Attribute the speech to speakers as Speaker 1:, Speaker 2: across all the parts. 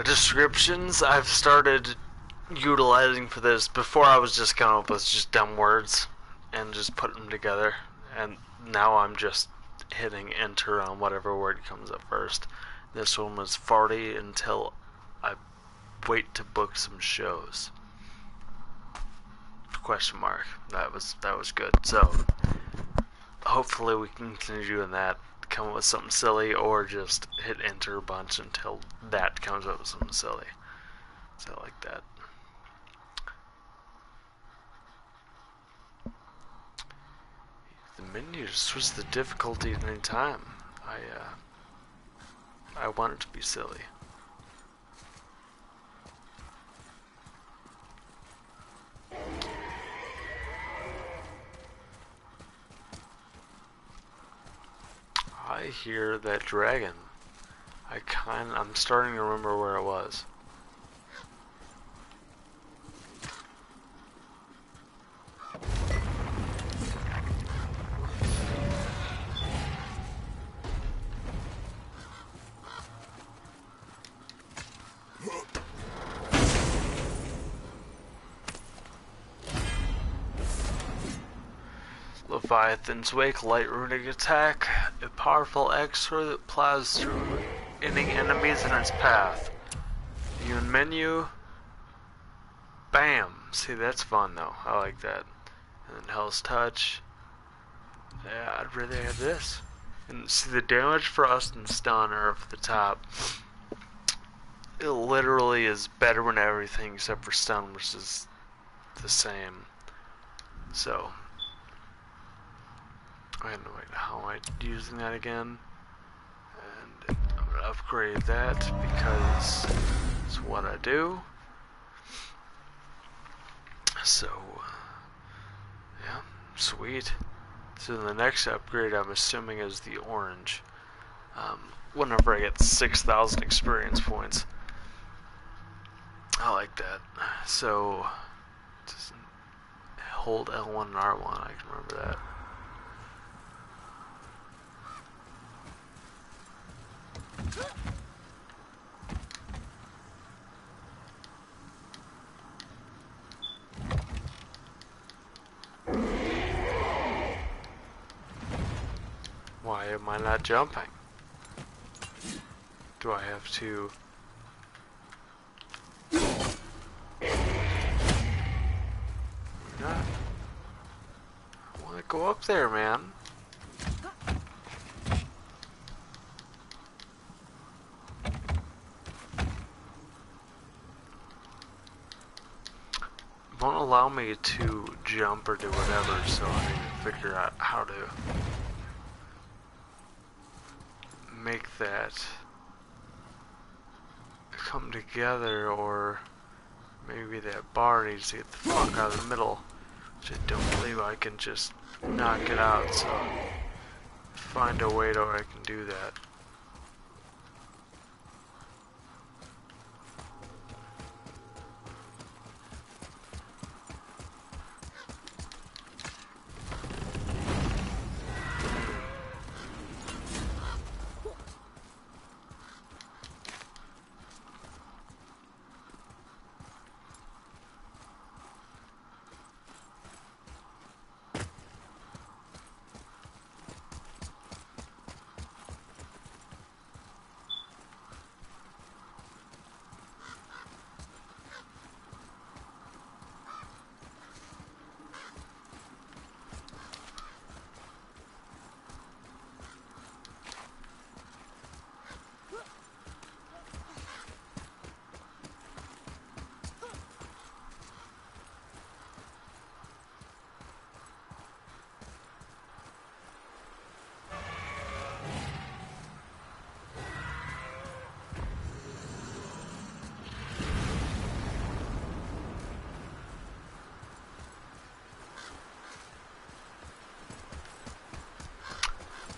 Speaker 1: Descriptions I've started utilizing for this. Before I was just coming up with just dumb words and just putting them together, and now I'm just hitting enter on whatever word comes up first. This one was farty until I wait to book some shows. Question mark. That was good. So hopefully we can continue doing that. Come up with something silly, or just hit enter a bunch until that comes up with something silly. So like that. The menu to switch the difficulty at any time. I want it to be silly. I hear that dragon. I'm starting to remember where it was. Leviathan's Wake, light runic attack, a powerful X-ray that plows through any enemies in its path. View menu. Bam! See, that's fun though. I like that. And then Hell's Touch. Yeah, I'd rather have this. And see, the damage for us and stun are up at the top. It literally is better when everything except for stun, which is the same. So. I don't know how am I using that again, and I'm gonna upgrade that because it's what I do. So yeah, sweet. So the next upgrade I'm assuming is the orange. Whenever I get 6,000 experience points, I like that. So just hold L1 and R1. I can remember that. Why am I not jumping? Do I have to... Not. I want to go up there, man. Won't allow me to jump or do whatever, so I need to figure out how to make that come together, or maybe that bar needs to get the fuck out of the middle, which I don't believe I can just knock it out, so find a way to where I can do that.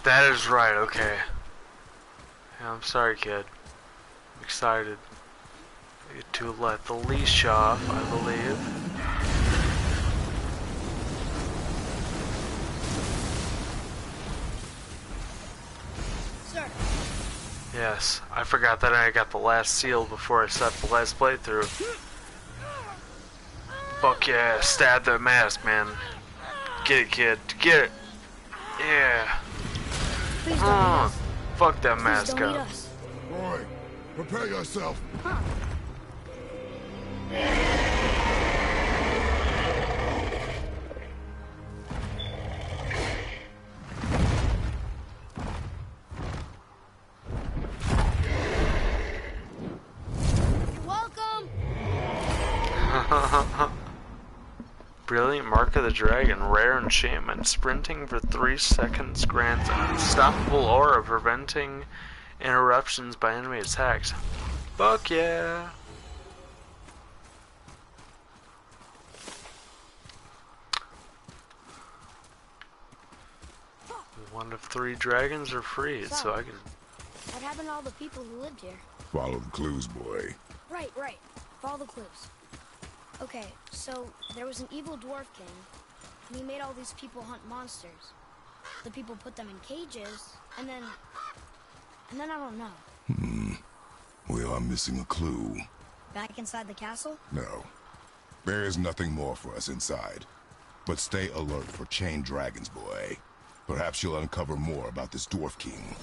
Speaker 1: That is right, okay. Yeah, I'm sorry, kid. I'm excited. I get to let the leash off, I believe.
Speaker 2: Sir.
Speaker 1: Yes, I forgot that I got the last seal before I set the last playthrough. Fuck yeah, stab that mask, man. Get it, kid. Get it. Yeah.
Speaker 2: Please don't eat us.
Speaker 1: Fuck that
Speaker 2: Please
Speaker 1: mask
Speaker 2: don't eat
Speaker 1: up.
Speaker 2: us.
Speaker 3: Boy, prepare yourself.
Speaker 2: Huh. Welcome.
Speaker 1: Brilliant Mark of the Dragon, rare enchantment. Sprinting for 3 seconds grants an unstoppable aura preventing interruptions by enemy attacks. Fuck yeah! One of 3 dragons are freed, so I can...
Speaker 2: What happened to all the people who lived here?
Speaker 3: Follow the clues, boy.
Speaker 2: Right. Follow the clues. Okay, so there was an evil dwarf king, and he made all these people hunt monsters. The people put them in cages, and then I don't know.
Speaker 3: We are missing a clue.
Speaker 2: Back inside the castle?
Speaker 3: No. There is nothing more for us inside. But stay alert for chained dragons, boy. Perhaps you'll uncover more about this dwarf king.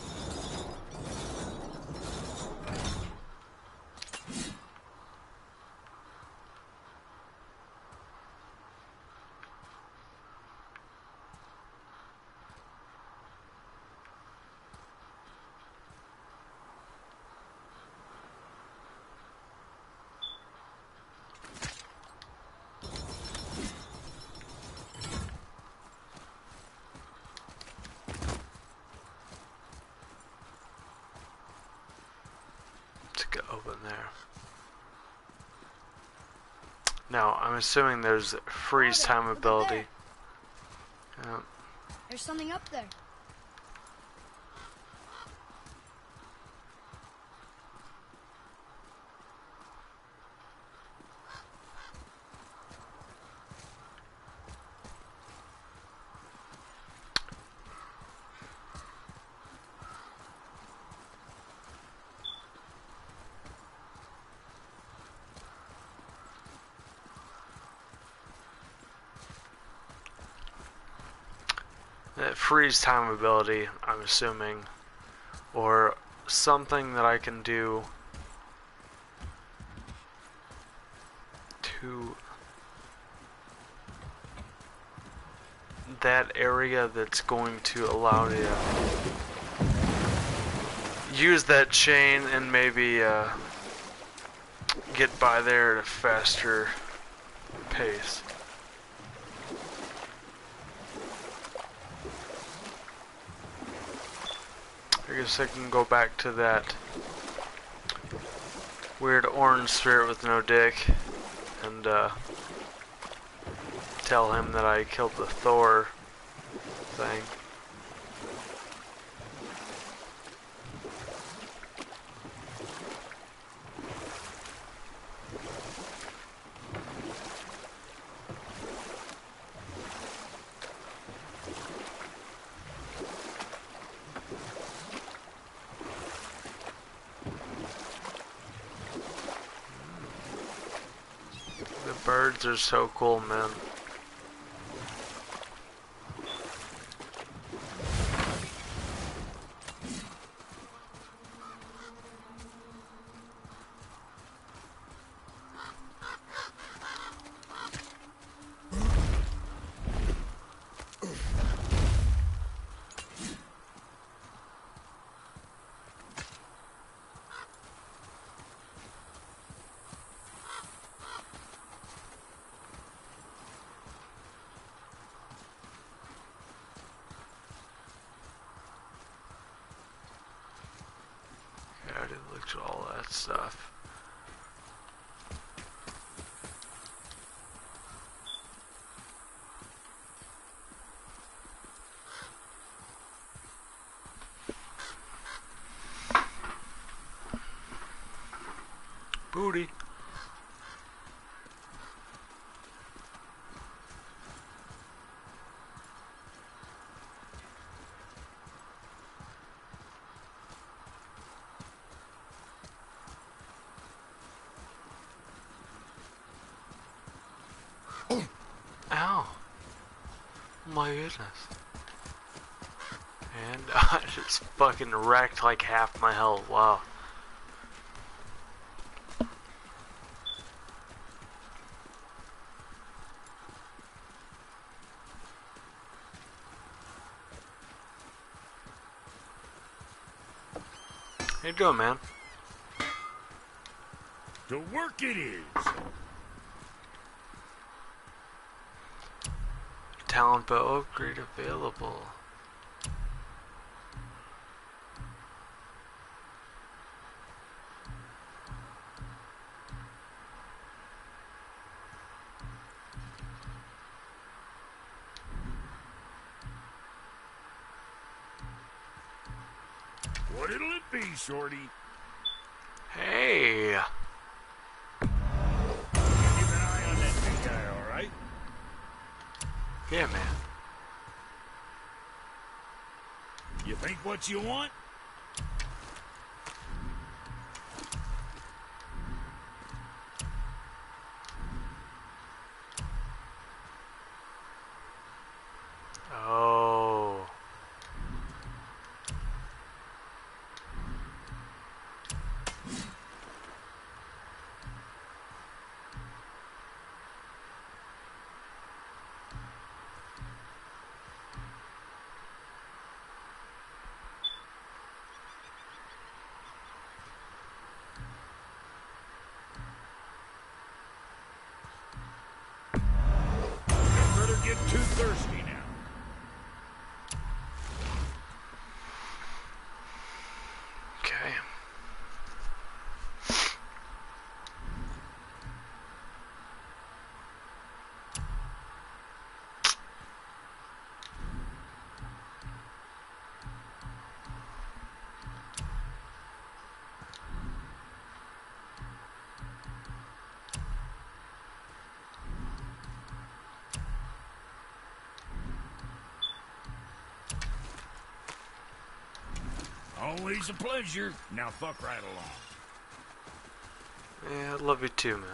Speaker 1: Get open there. Now, I'm assuming there's freeze time ability. Yeah.
Speaker 2: There's something up there.
Speaker 1: That freeze time ability, I'm assuming, or something that I can do to that area that's going to allow me to use that chain and maybe get by there at a faster pace. I guess I can go back to that weird orange spirit with no dick and tell him that I killed the Thor thing. The birds are so cool, man. I already looked at all that stuff. Booty. my goodness. And I just fucking wrecked like half my health. Wow. How you doing, man?
Speaker 4: To work it is.
Speaker 1: Talent but upgrade available.
Speaker 4: What'll it be, Shorty?
Speaker 1: Hey.
Speaker 4: Keep an eye on that big guy, all right?
Speaker 1: Yeah, man.
Speaker 4: You think what you want?
Speaker 1: Oh.
Speaker 4: Better get too thirsty now.
Speaker 1: Okay.
Speaker 4: Always a pleasure. Now fuck right along.
Speaker 1: Yeah, I love you too, man.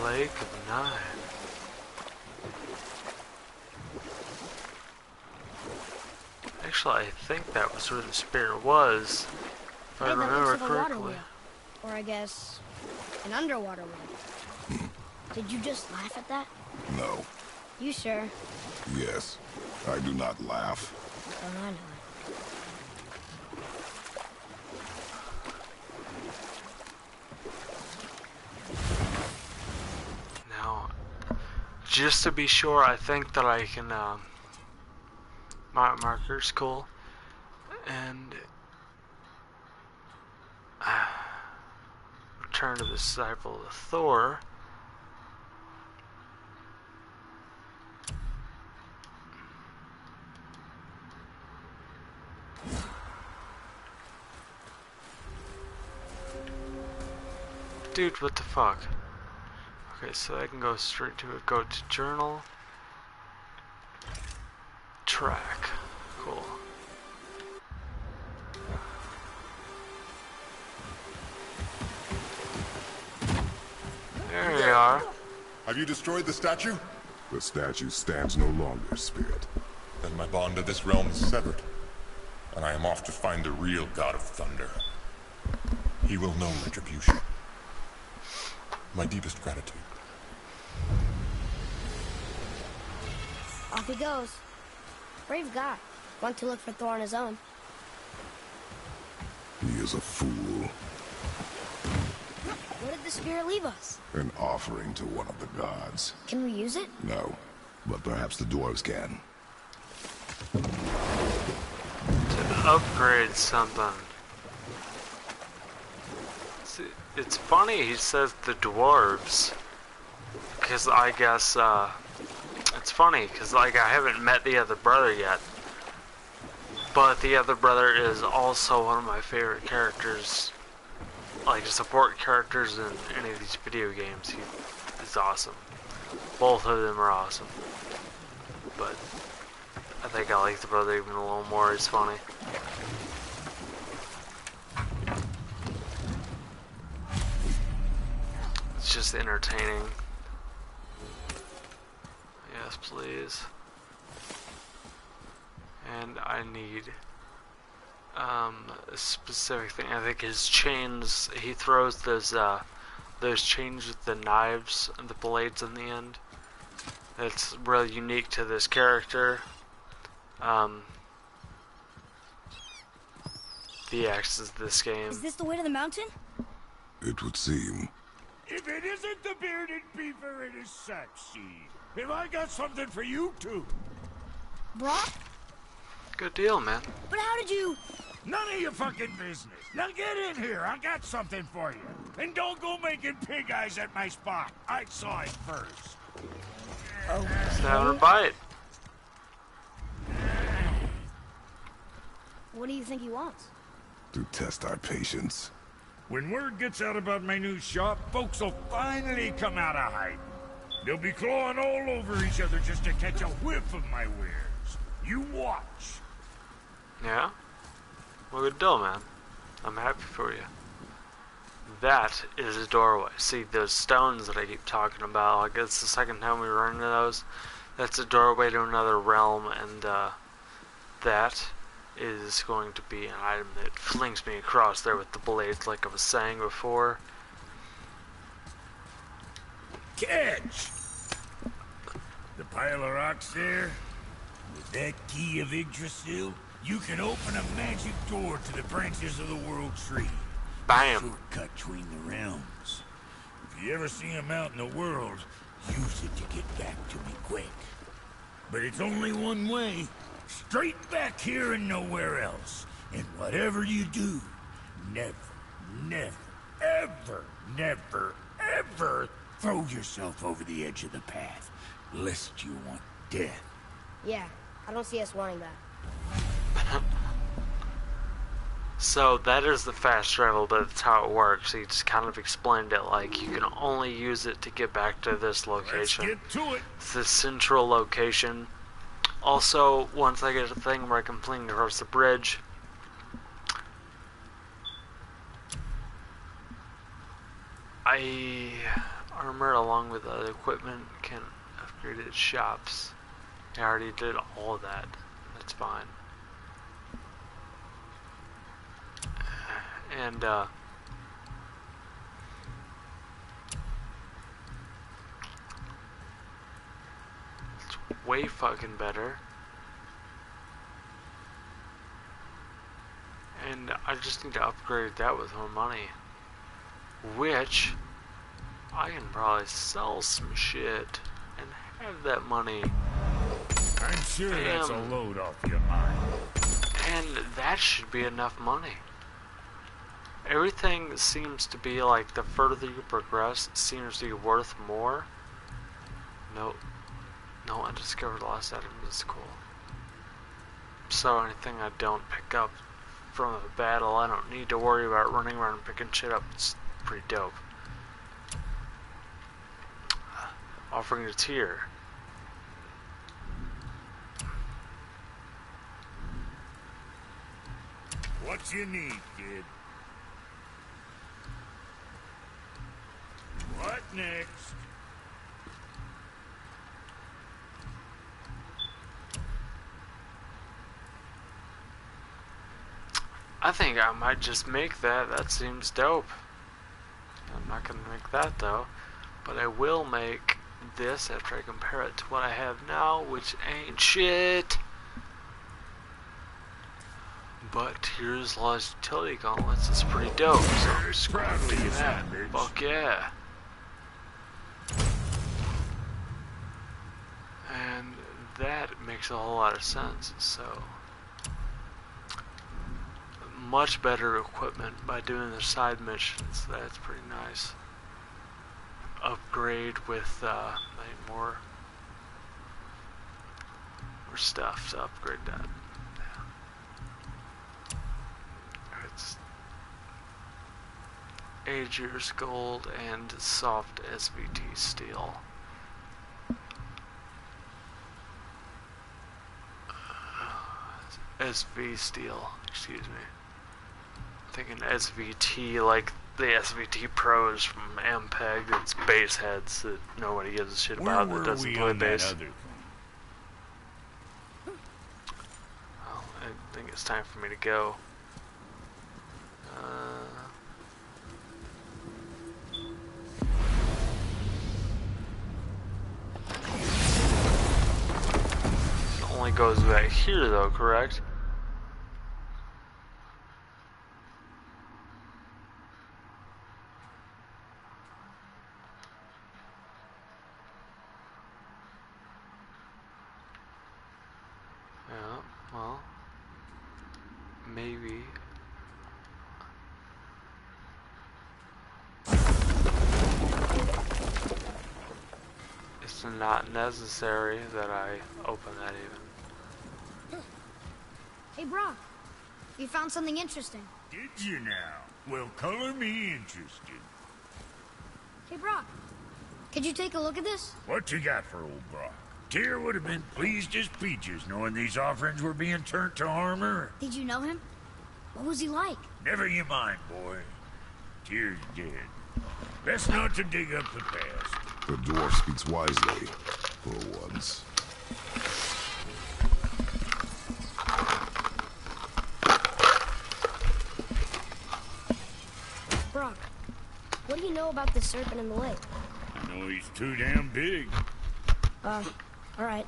Speaker 1: Lake of Nine. Actually, I think that was where the spear was, if I
Speaker 2: Hey, that
Speaker 1: remember
Speaker 2: looks like a water
Speaker 1: correctly.
Speaker 2: wheel. Or I guess, an underwater wheel. Did you just laugh at that?
Speaker 3: No.
Speaker 2: You sure?
Speaker 3: Yes. I do not laugh.
Speaker 2: Oh, I know it.
Speaker 1: Now, just to be sure, I think that I can, marker's cool. And, return to the disciple of Thor. Dude, what the fuck? Okay, so I can go straight to it. Go to journal. Track. Cool. There we are.
Speaker 5: Have you destroyed the statue?
Speaker 3: The statue stands no longer, Spirit.
Speaker 5: Then my bond to this realm is severed, and I am off to find the real God of Thunder. He will know retribution. My deepest gratitude.
Speaker 2: Off he goes. Brave guy. Went to look for Thor on his own.
Speaker 3: He is a fool.
Speaker 2: What did the spirit leave us?
Speaker 3: An offering to one of the gods.
Speaker 2: Can we use it?
Speaker 3: No, but perhaps the dwarves can.
Speaker 1: To upgrade something. See, it's funny he says the dwarves, because I guess it's funny because like I haven't met the other brother yet, but the other brother is also one of my favorite characters, like support characters in any of these video games. He is awesome. Both of them are awesome, but I think I like the brother even a little more. He's funny. It's just entertaining. Yes, please. And I need a specific thing. I think his chains. He throws those chains with the knives and the blades in the end. It's really unique to this character. The axes of this game.
Speaker 2: Is this the way to the mountain?
Speaker 3: It would seem.
Speaker 4: If it isn't the bearded beaver, it is Saxseed. Have I got something for you too?
Speaker 2: Brock?
Speaker 1: Good deal, man.
Speaker 2: But how did you...
Speaker 4: None of your fucking business. Now get in here. I got something for you. And don't go making pig eyes at my spot. I saw it first.
Speaker 1: Just having a bite.
Speaker 2: What do you think he wants?
Speaker 3: To test our patience.
Speaker 4: When word gets out about my new shop, folks will finally come out of hiding. They'll be clawing all over each other just to catch a whiff of my wares. You watch.
Speaker 1: Yeah? Well, good deal, man. I'm happy for you. That is a doorway. See, those stones that I keep talking about, like it's the second time we run into those. That's a doorway to another realm, and that is going to be an item that flings me across there with the blades, like I was saying before.
Speaker 4: Catch! The pile of rocks there? With that key of Yggdrasil, you can open a magic door to the branches of the World Tree.
Speaker 1: Bam!
Speaker 4: Shortcut between the realms. If you ever see him out in the world, use it to get back to me quick. But it's only one way. Straight back here and nowhere else. And whatever you do, never, never, ever throw yourself over the edge of the path, lest you want death.
Speaker 2: Yeah, I don't see us wanting that.
Speaker 1: So that is the fast travel, but that's how it works. He just kind of explained it like you can only use it to get back to this location.
Speaker 4: Let's get to it.
Speaker 1: It's the central location. Also, once I get a thing where I can fling across the bridge, armor along with other equipment can upgrade its shops. I already did all of that. That's fine. And it's way fucking better. And I just need to upgrade that with more money, which I can probably sell some shit and have that money.
Speaker 4: I'm sure that's a load off your mind.
Speaker 1: And that should be enough money. Everything seems to be like the further you progress, it seems to be worth more. No undiscovered lost item is cool. So anything I don't pick up from a battle, I don't need to worry about running around and picking shit up. It's pretty dope. Offering a tier.
Speaker 4: What you need, kid? What next?
Speaker 1: I think I might just make that. That seems dope. I'm not gonna make that though, but I will make this after I compare it to what I have now, which ain't shit. But here's Law's utility gauntlets. It's pretty dope. So I'm just gonna do that. Fuck yeah. And that makes a whole lot of sense. So much better equipment by doing the side missions. That's pretty nice. Upgrade with more more stuff to upgrade that. It's Agers gold and soft SVT steel. SV steel, excuse me. I'm thinking SVT like the SVT Pros from Ampeg. It's base heads that nobody gives a shit about that doesn't play bass. Well, I think it's time for me to go. It only goes back here though, correct? Yeah, well, maybe. It's not necessary that I open that even.
Speaker 2: Hey, Brock. You found something interesting.
Speaker 4: Did you now? Well, color me interested.
Speaker 2: Hey, Brock. Could you take a look at this?
Speaker 4: What you got for old Brock? Tyr would have been pleased as peaches knowing these offerings were being turned to armor.
Speaker 2: Did you know him? What was he like?
Speaker 4: Never you mind, boy. Tyr's dead. Best not to dig up the past.
Speaker 3: The dwarf speaks wisely, for once.
Speaker 2: Brock, what do you know about the serpent in the lake?
Speaker 4: I know he's too damn big.
Speaker 2: Alright.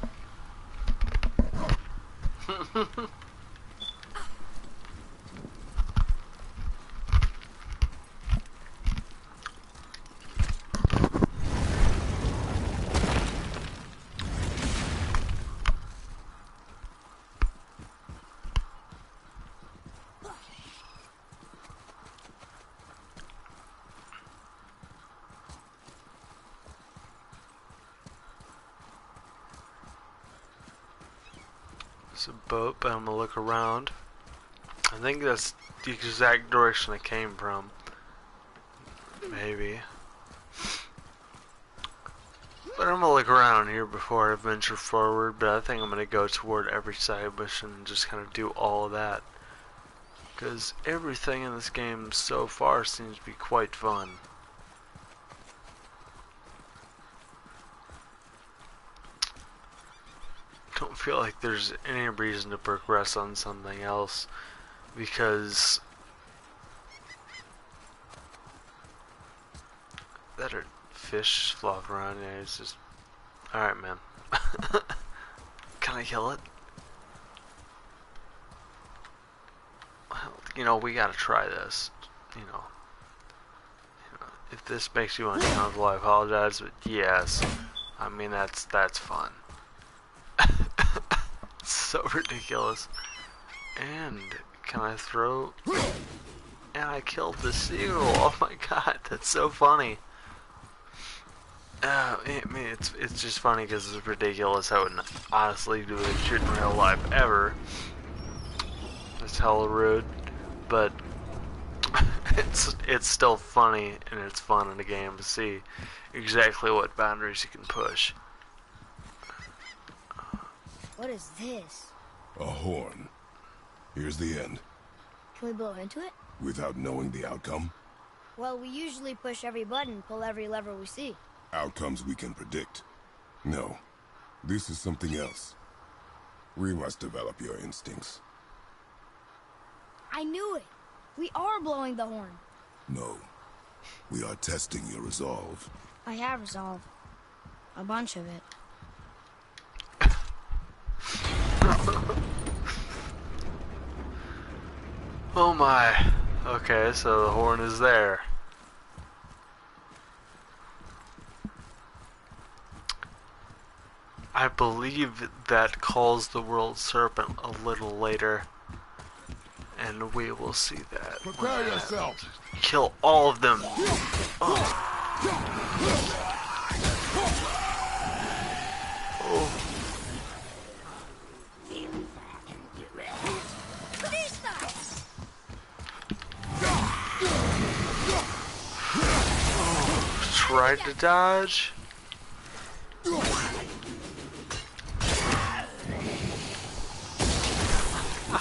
Speaker 1: It's a boat, but I'm gonna look around. I think that's the exact direction I came from. Maybe. But I'm gonna look around here before I venture forward, but I think I'm gonna go toward every side mission and just kind of do all of that. Because everything in this game so far seems to be quite fun. Don't feel like there's any reason to progress on something else because that are fish flopping around. Yeah, it's just alright, man. Can I kill it? Well, you know, we gotta try this. You know, if this makes you uncomfortable, I apologize, but yes, I mean that's fun. So ridiculous. And can I throw? And I killed the seagull. Oh my god, that's so funny. I mean, it's just funny because it's ridiculous. I wouldn't honestly do this shit in real life ever. It's hella rude, but it's still funny and it's fun in the game to see exactly what boundaries you can push.
Speaker 2: What is this?
Speaker 3: A horn. Here's the end.
Speaker 2: Can we blow into it?
Speaker 3: Without knowing the outcome?
Speaker 2: Well, we usually push every button, pull every lever we see.
Speaker 3: Outcomes we can predict. No. This is something else. We must develop your instincts.
Speaker 2: I knew it! We are blowing the horn.
Speaker 3: No. We are testing your resolve.
Speaker 2: I have resolve. A bunch of it.
Speaker 1: Oh my. Okay, so the horn is there. I believe that calls the world serpent a little later. And we will see that.
Speaker 3: Prepare yourself!
Speaker 1: Kill all of them! Oh. Oh. tried to dodge.
Speaker 3: Good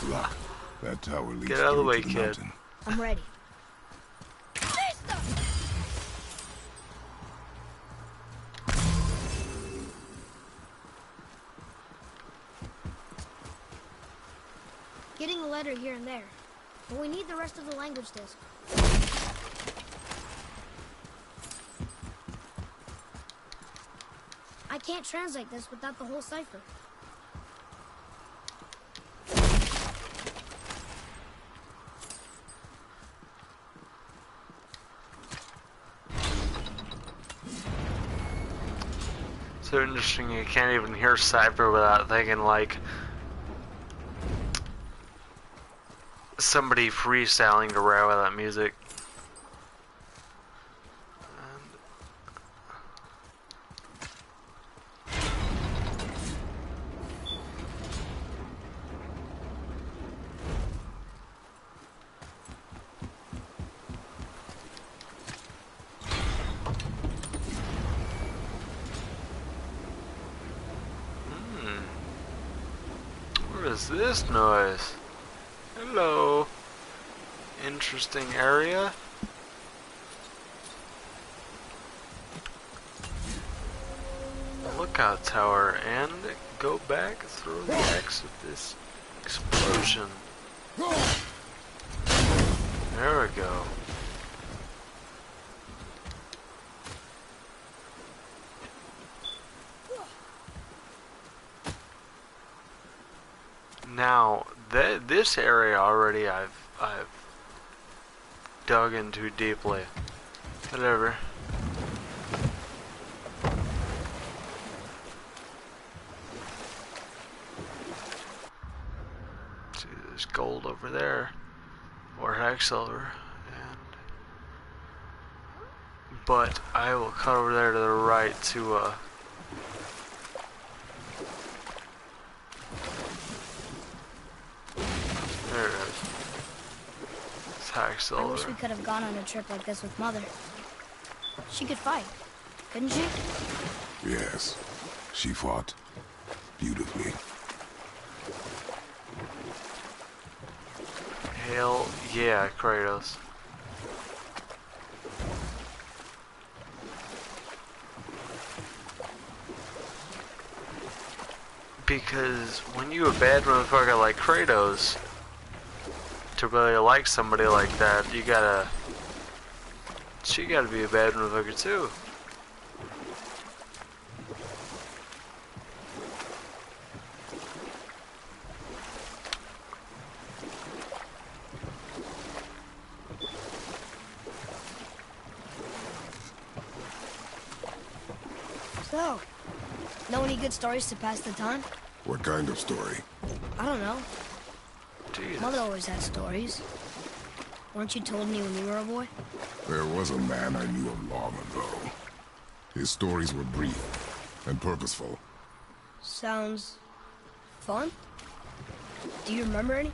Speaker 3: luck. That tower leads
Speaker 1: Get out of the way,
Speaker 3: to the
Speaker 1: kid.
Speaker 3: mountain.
Speaker 2: I'm ready. Getting a letter here and there, but we need the rest of the language disc. I can't translate this without the whole cipher.
Speaker 1: So interesting, you can't even hear cipher without thinking like somebody freestyling to rap with that music. What is this noise? Hello. Interesting area. Lookout tower, and go back through the exit this explosion. There we go. Now, this area already I've dug into deeply. Whatever. See, there's gold over there, or hex silver, but I will cut over there to the right to there it is. It's hex
Speaker 2: I wish
Speaker 1: silver.
Speaker 2: we could have gone on a trip like this with Mother. She could fight, couldn't she?
Speaker 3: Yes, she fought beautifully.
Speaker 1: Hell yeah, Kratos. Because when you a bad motherfucker like Kratos, to really like somebody like that, she gotta be a bad motherfucker too.
Speaker 2: So, know any good stories to pass the time?
Speaker 3: What kind of story?
Speaker 2: I don't know.
Speaker 1: Jesus.
Speaker 2: Mother always had stories. Weren't you told me when you were a boy?
Speaker 3: There was a man I knew of long ago. His stories were brief and purposeful.
Speaker 2: Sounds fun. Do you remember any?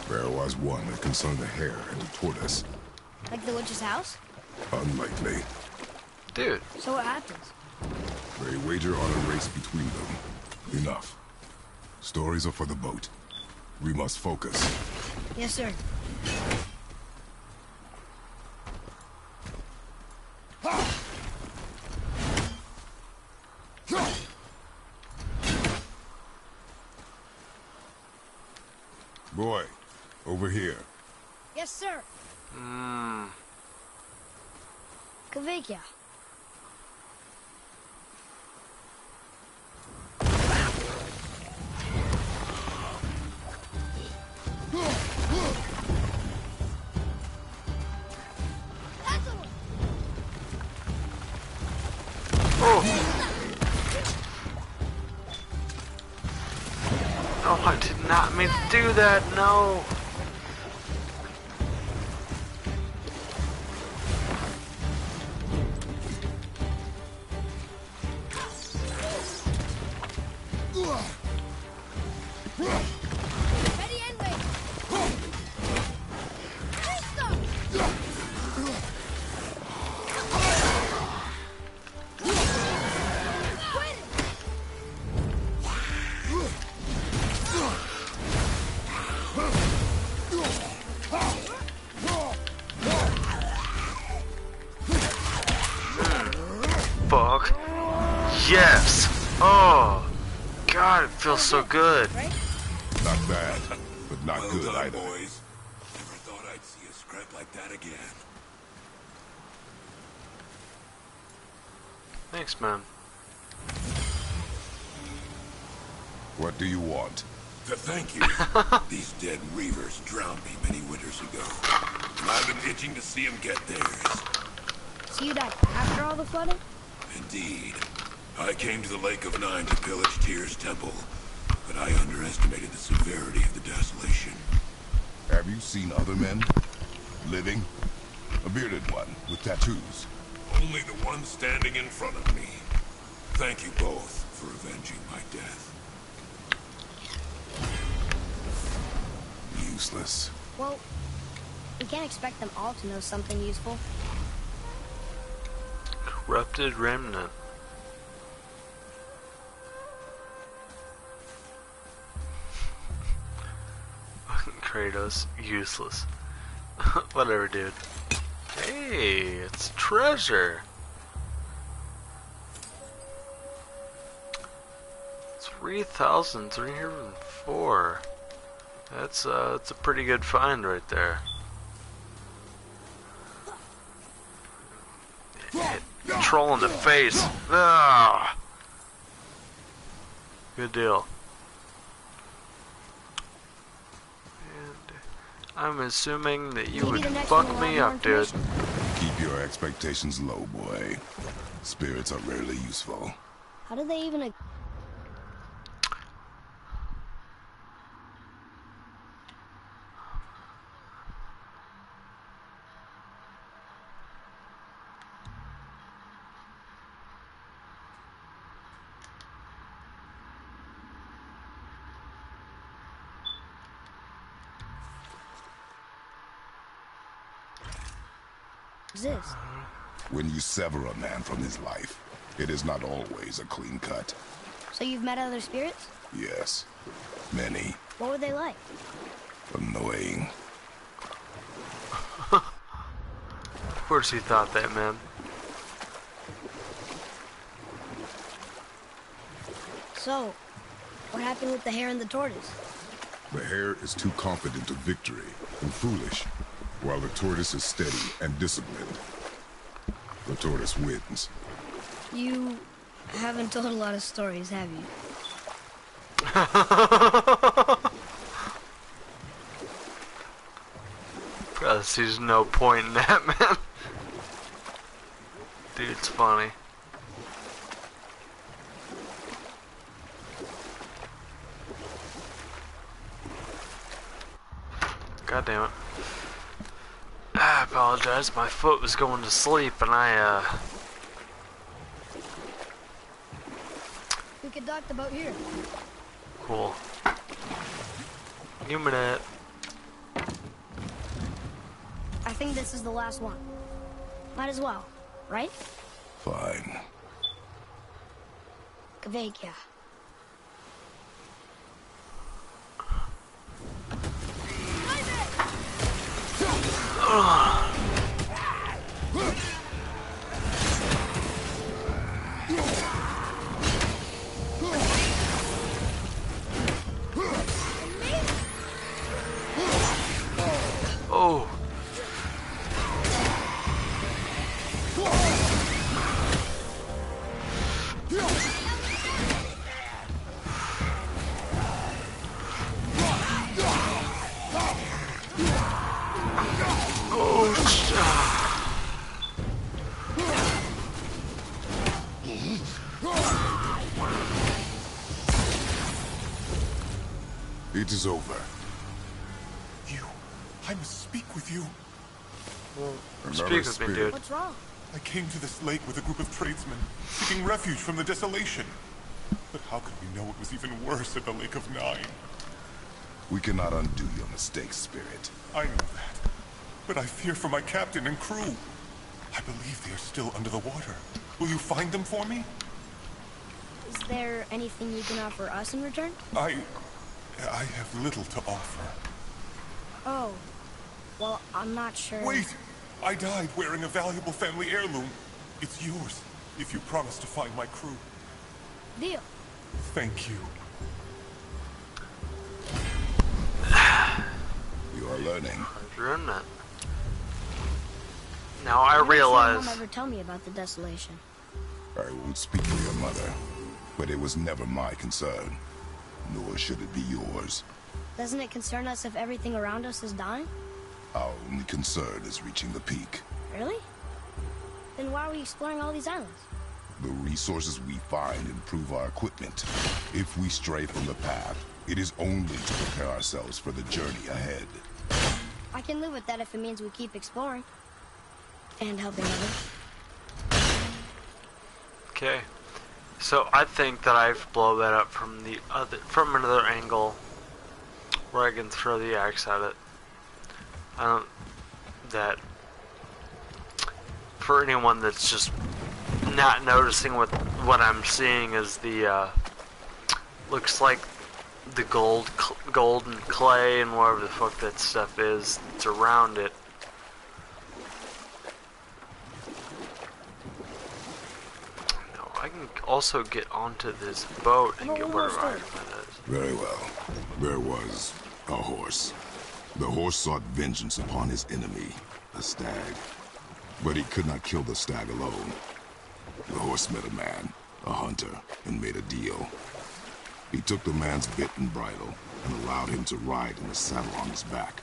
Speaker 3: There was one that concerned a hare and a tortoise.
Speaker 2: Like the witch's house?
Speaker 3: Unlikely.
Speaker 1: Dude.
Speaker 2: So what happens?
Speaker 3: They wager on a race between them. Enough. Stories are for the boat. We must focus.
Speaker 2: Yes, sir.
Speaker 3: Boy, over here.
Speaker 2: Yes, sir.
Speaker 1: Mmm.
Speaker 2: Kavekya.
Speaker 1: Oh, I did not mean to do that, no.
Speaker 2: Ready and wait.
Speaker 1: Yes! Oh! God, it feels so good.
Speaker 2: Right?
Speaker 3: Not bad, but not
Speaker 4: Well
Speaker 3: good
Speaker 4: done,
Speaker 3: either.
Speaker 4: boys. Never thought I'd see a scrap like that again.
Speaker 1: Thanks, man.
Speaker 3: What do you want?
Speaker 4: To thank you. These dead reavers drowned me many winters ago. And I've been itching to see them get theirs.
Speaker 2: So you died after all the flooding?
Speaker 4: Indeed. I came to the Lake of Nine to pillage Tyr's temple, but I underestimated the severity of the desolation.
Speaker 3: Have you seen other men? Living? A bearded one with tattoos.
Speaker 4: Only the one standing in front of me. Thank you both for avenging my death.
Speaker 3: Useless.
Speaker 2: Well, we can't expect them all to know something useful.
Speaker 1: Corrupted remnant. Kratos, useless. Whatever, dude. Hey, it's treasure. 3,304. That's a pretty good find right there. Troll in the face. Ah. Good deal. And I'm assuming that you would
Speaker 2: Maybe the next
Speaker 1: fuck
Speaker 2: one will
Speaker 1: me
Speaker 2: have
Speaker 1: up,
Speaker 2: more
Speaker 1: dude.
Speaker 2: information.
Speaker 3: Keep your expectations low, boy. Spirits are rarely useful.
Speaker 2: How did they even... exist?
Speaker 3: When you sever a man from his life, it is not always a clean cut.
Speaker 2: So you've met other spirits?
Speaker 3: Yes, many.
Speaker 2: What were they like?
Speaker 3: Annoying.
Speaker 1: Of course he thought that, man.
Speaker 2: So, what happened with the hare and the tortoise?
Speaker 3: The hare is too confident of victory and foolish, while the tortoise is steady and disciplined. The tortoise wins.
Speaker 2: You haven't told a lot of stories, have you?
Speaker 1: Bro, there's no point in that, man. Dude's funny. God damn it. I apologize, my foot was going to sleep and
Speaker 2: We could dock the boat here.
Speaker 1: cool. Give me that.
Speaker 2: I think this is the last one. Might as well, right?
Speaker 3: Fine.
Speaker 2: Kvekia.
Speaker 1: Oh.
Speaker 3: It is over.
Speaker 5: You. I must speak with you.
Speaker 1: Speak with me, dude.
Speaker 2: What's wrong?
Speaker 5: I came to this lake with a group of tradesmen, seeking refuge from the desolation. But how could we know it was even worse at the Lake of Nine?
Speaker 3: We cannot undo your mistakes, Spirit.
Speaker 5: I know that. But I fear for my captain and crew. I believe they are still under the water. Will you find them for me?
Speaker 2: Is there anything you can offer us in return?
Speaker 5: I have little to offer.
Speaker 2: Oh. Well, I'm not sure.
Speaker 5: Wait! I died wearing a valuable family heirloom. It's yours, if you promise to find my crew.
Speaker 2: Deal.
Speaker 5: Thank you.
Speaker 3: You are learning.
Speaker 1: Isn't it? Now I
Speaker 2: Mom
Speaker 1: realize.
Speaker 2: ever tell me about the desolation.
Speaker 3: I won't speak for your mother, but it was never my concern. Nor should it be yours.
Speaker 2: Doesn't it concern us if everything around us is dying?
Speaker 3: Our only concern is reaching the peak.
Speaker 2: Really? Then why are we exploring all these islands?
Speaker 3: The resources we find improve our equipment. If we stray from the path, it is only to prepare ourselves for the journey ahead.
Speaker 2: I can live with that if it means we keep exploring. And helping others.
Speaker 1: Okay. So I think that I blow that up from another angle where I can throw the axe at it. That for anyone that's just not noticing what I'm seeing is the looks like the golden clay and whatever the fuck that stuff is that's around it. No, I can also get onto this boat and get whatever item it is.
Speaker 3: Very well. There was a horse. The horse sought vengeance upon his enemy, a stag. But he could not kill the stag alone. The horse met a man, a hunter, and made a deal. He took the man's bit and bridle and allowed him to ride in the saddle on his back.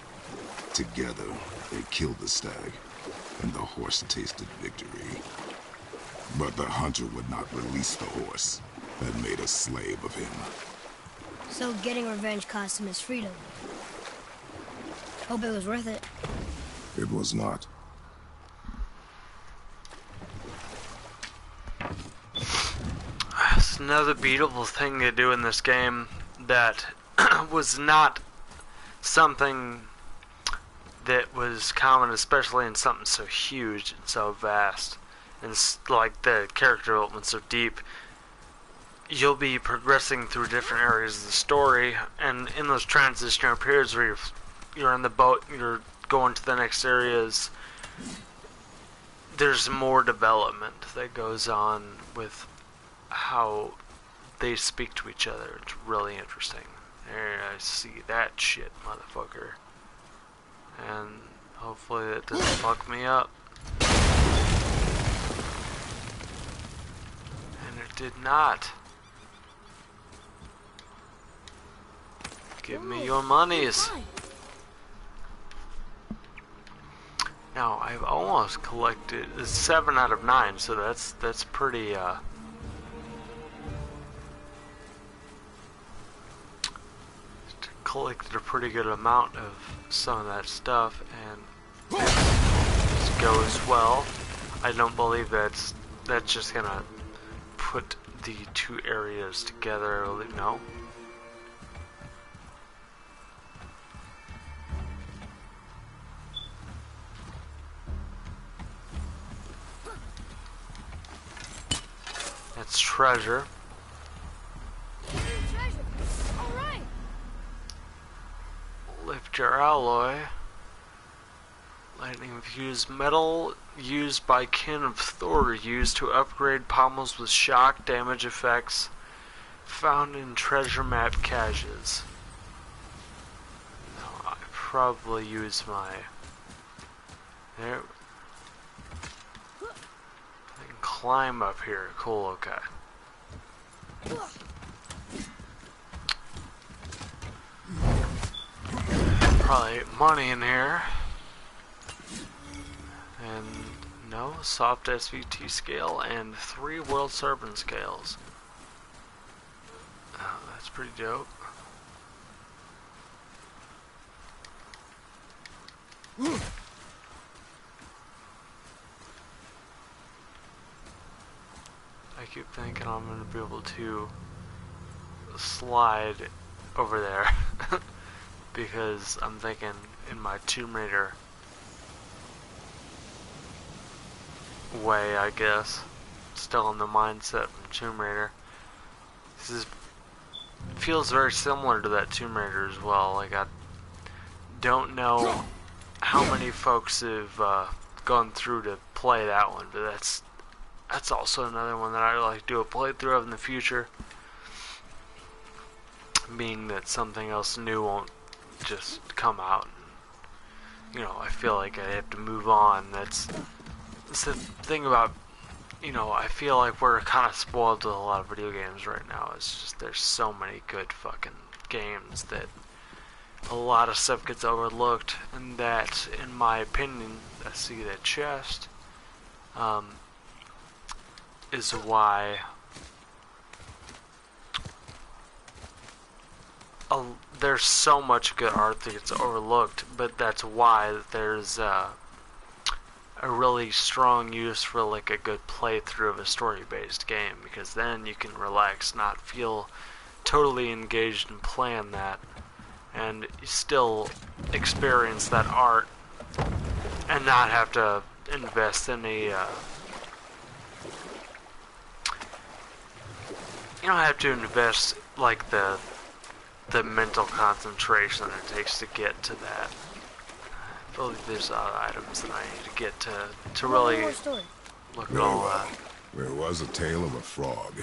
Speaker 3: Together, they killed the stag, and the horse tasted victory. But the hunter would not release the horse and made a slave of him.
Speaker 2: So getting revenge cost him his freedom. Hope it was worth it.
Speaker 3: It was not.
Speaker 1: It's another beatable thing to do in this game that was not something that was common, especially in something so huge and so vast, and like the character development so deep. You'll be progressing through different areas of the story, and in those transitional periods where you're on the boat, you're going to the next areas, there's more development that goes on with how they speak to each other. It's really interesting. There, I see that shit, motherfucker. And hopefully that doesn't fuck me up. And it did not. Give me your monies. Now, I've almost collected 7 out of 9, so that's pretty collected a pretty good amount of some of that stuff, and it goes well. I don't believe that's just gonna put the two areas together. No. That's treasure.
Speaker 2: All right.
Speaker 1: Lift your alloy. Lightning infused metal used by kin of Thor, used to upgrade pommels with shock damage effects, found in treasure map caches. No, I probably use my. There. I can climb up here. Cool. Okay. Probably money in here. And no, soft SVT scale and 3 world serpent scales. Oh, that's pretty dope. I keep thinking I'm gonna be able to slide over there because I'm thinking in my Tomb Raider way, I guess. Still in the mindset from Tomb Raider. This feels very similar to that Tomb Raider as well. Like, I don't know how many folks have gone through to play that one, but that's also another one that I like to do a playthrough of in the future. Being that something else new won't just come out. You know, I feel like I have to move on. That's the thing about, you know, I feel like we're kind of spoiled with a lot of video games right now. It's just there's so many good fucking games that a lot of stuff gets overlooked, and that, in my opinion, I see that chest, is why there's so much good art that gets overlooked, but that's why there's a really strong use for like a good playthrough of a story-based game, because then you can relax, not feel totally engaged in playing that, and still experience that art and not have to invest any you don't have to invest like the mental concentration that it takes to get to that. I feel like there's other items that I need to get to really look at all that.
Speaker 3: There was a tale of a frog.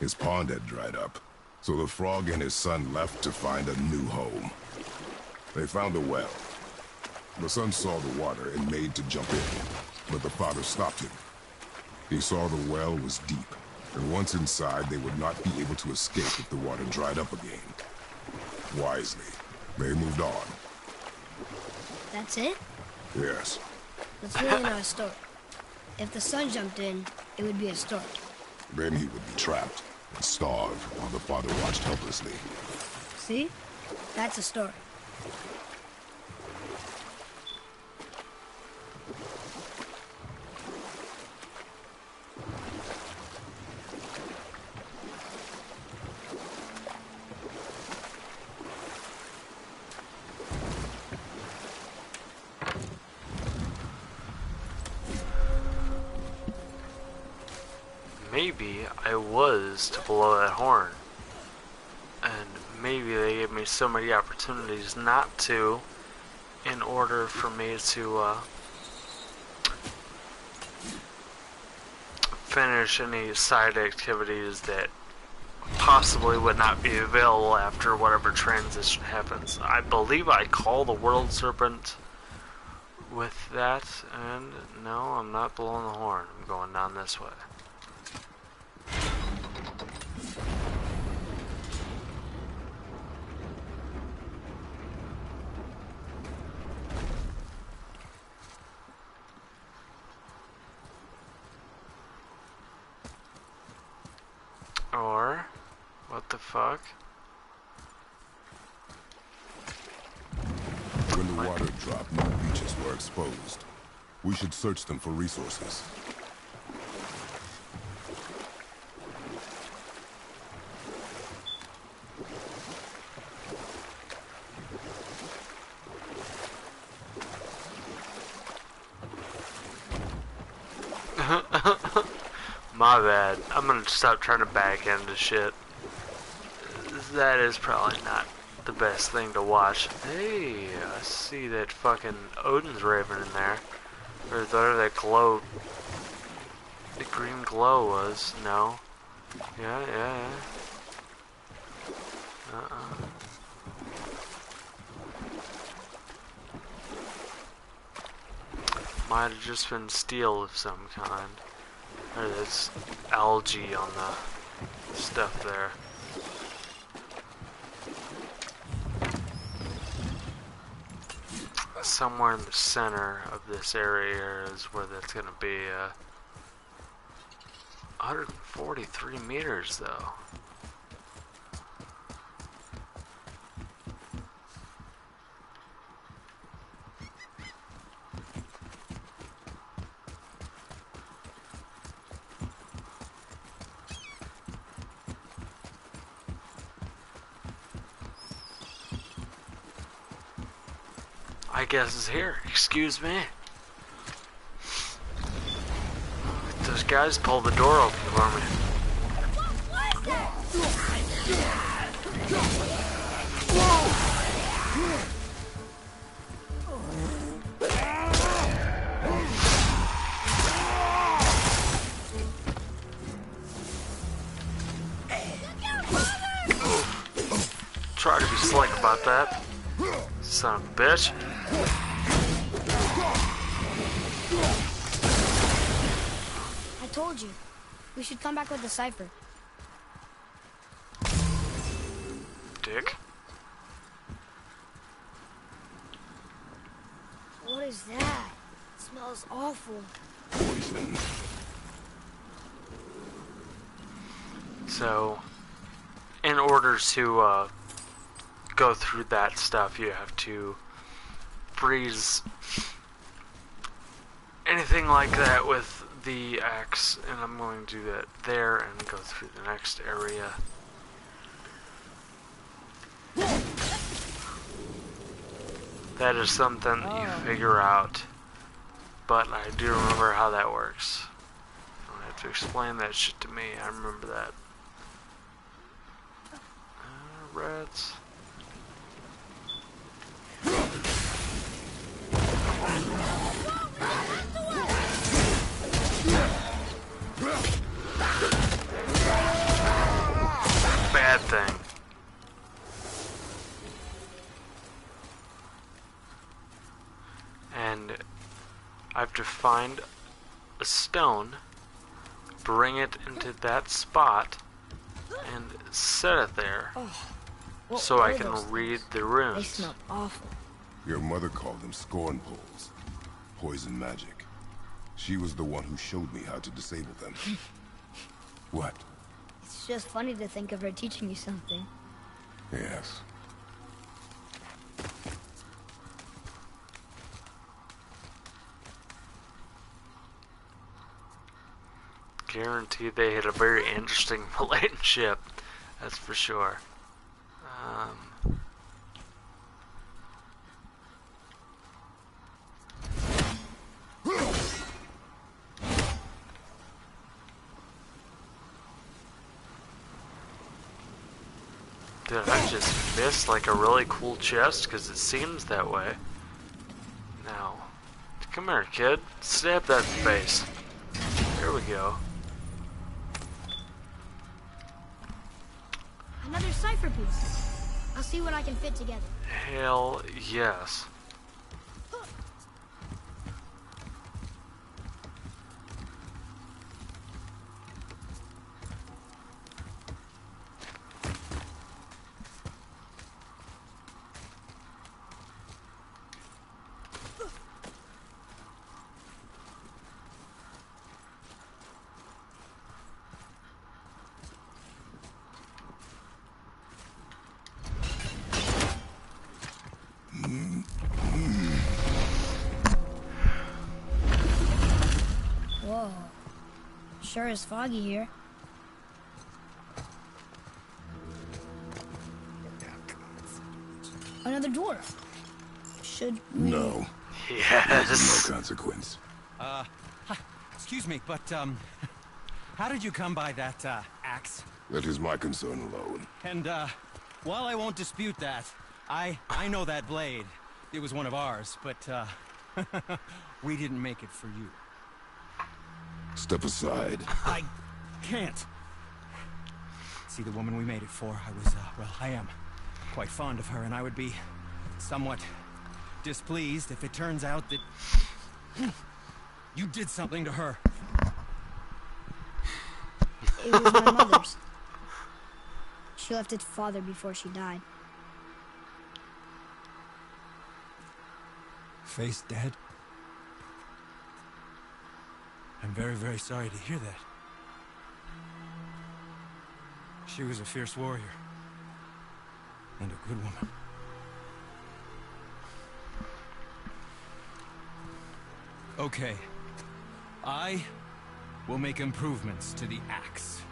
Speaker 3: His pond had dried up, so the frog and his son left to find a new home. They found a well. The son saw the water and made to jump in, but the father stopped him. He saw the well was deep, and once inside, they would not be able to escape if the water dried up again. Wisely, they moved on.
Speaker 2: That's it?
Speaker 3: Yes.
Speaker 2: That's really not a story. If the son jumped in, it would be a story.
Speaker 3: Then he would be trapped and starve while the father watched helplessly.
Speaker 2: See? That's a story.
Speaker 1: Maybe I was to blow that horn, and maybe they gave me so many opportunities not to, in order for me to finish any side activities that possibly would not be available after whatever transition happens. I believe I call the World Serpent with that, and no, I'm not blowing the horn. I'm going down this way. Or, what the fuck?
Speaker 3: When the water dropped, no beaches were exposed. We should search them for resources.
Speaker 1: My bad. I'm gonna stop trying to back into shit. That is probably not the best thing to watch. Hey, I see that fucking Odin's Raven in there. Or whatever that glow... the green glow was. No. Yeah. Might have just been steel of some kind. Or there's algae on the stuff there. Somewhere in the center of this area is where that's gonna be. 143 meters though. I guess it's here. Excuse me. Those guys pulled the door open for me. try to be slick about that. Son of a bitch.
Speaker 2: I told you. We should come back with the cipher.
Speaker 1: Dick.
Speaker 2: What is that? It smells awful.
Speaker 3: Poison.
Speaker 1: So, in order to go through that stuff, you have to freeze anything like that with the axe, and I'm going to do that there and go through the next area. That is something you figure out, but I do remember how that works. You don't have to explain that shit to me, I remember that. Rats. Bad thing. And I have to find a stone, bring it into that spot, and set it there so I can read the
Speaker 2: They
Speaker 1: runes.
Speaker 2: smell awful.
Speaker 3: Your mother called them scorn poles. Poison magic. She was the one who showed me how to disable them. What?
Speaker 2: It's just funny to think of her teaching you something.
Speaker 3: Yes.
Speaker 1: Guarantee they had a very interesting relationship, that's for sure. Did I just miss like a really cool chest? Because it seems that way. Now, come here, kid. Stab that in the face. There we go.
Speaker 2: Another cipher piece. I'll see what I can fit together.
Speaker 1: Hell yes.
Speaker 2: Whoa. Sure is foggy here. Another dwarf. Should we...
Speaker 3: No.
Speaker 1: Yes.
Speaker 3: No consequence.
Speaker 6: Excuse me, but, how did you come by that, axe?
Speaker 3: That is my concern alone.
Speaker 6: And, while I won't dispute that, I know that blade. It was one of ours, but, we didn't make it for you.
Speaker 3: Step aside.
Speaker 6: I can't. See, the woman we made it for, I was, well, I am quite fond of her, and I would be somewhat displeased if it turns out that you did something to her.
Speaker 2: It was my mother's. She left it to father before she died.
Speaker 6: Face dead? I'm very, very sorry to hear that. She was a fierce warrior. And a good woman. Okay. I will make improvements to the axe.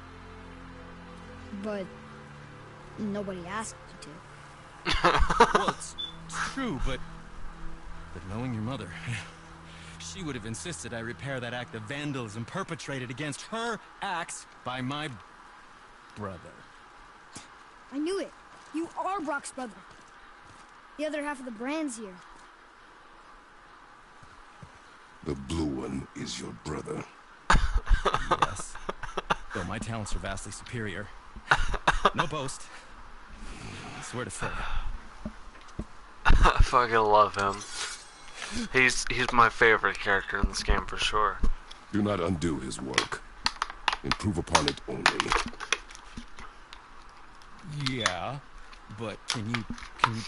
Speaker 2: But nobody asked you
Speaker 6: Well, it's true, but knowing your mother, she would have insisted I repair that act of vandalism perpetrated against her axe by my brother.
Speaker 2: to. I knew it. You are Brock's brother. The other half of the brand's here.
Speaker 3: The blue one is your brother.
Speaker 6: Yes. Though my talents are vastly superior. No boast. Swear to Freya.
Speaker 1: I fucking love him. He's my favorite character in this game for sure.
Speaker 3: Do not undo his work. Improve upon it only.
Speaker 6: Yeah, but can you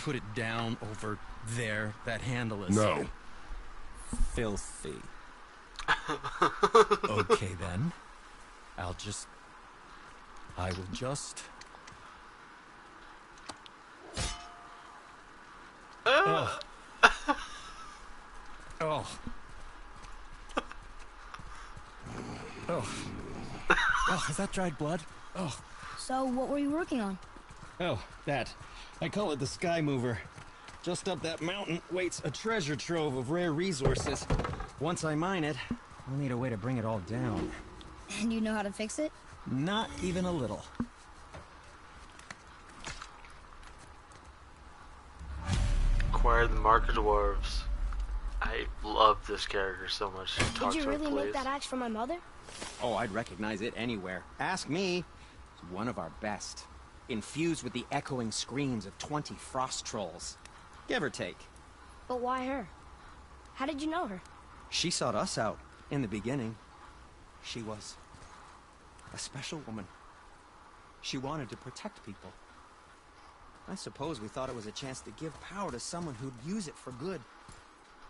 Speaker 6: put it down over there? That handle is
Speaker 3: No.
Speaker 6: filthy. Okay then. I will just. Oh. Oh. Oh. Oh, is that dried blood? Oh.
Speaker 2: So, what were you working on?
Speaker 6: Oh, that. I call it the Sky Mover. Just up that mountain waits a treasure trove of rare resources. Once I mine it, I'll need a way to bring it all down.
Speaker 2: And you know how to fix it?
Speaker 6: Not even a little.
Speaker 1: Acquire the Mark of Dwarves. I love this character so much.
Speaker 2: Did you really make that axe for my mother?
Speaker 6: Oh, I'd recognize it anywhere. Ask me. It's one of our best. Infused with the echoing screams of 20 frost trolls. Give or take.
Speaker 2: But why her? How did you know her?
Speaker 6: She sought us out in the beginning. She was a special woman. She wanted to protect people. I suppose we thought it was a chance to give power to someone who'd use it for good.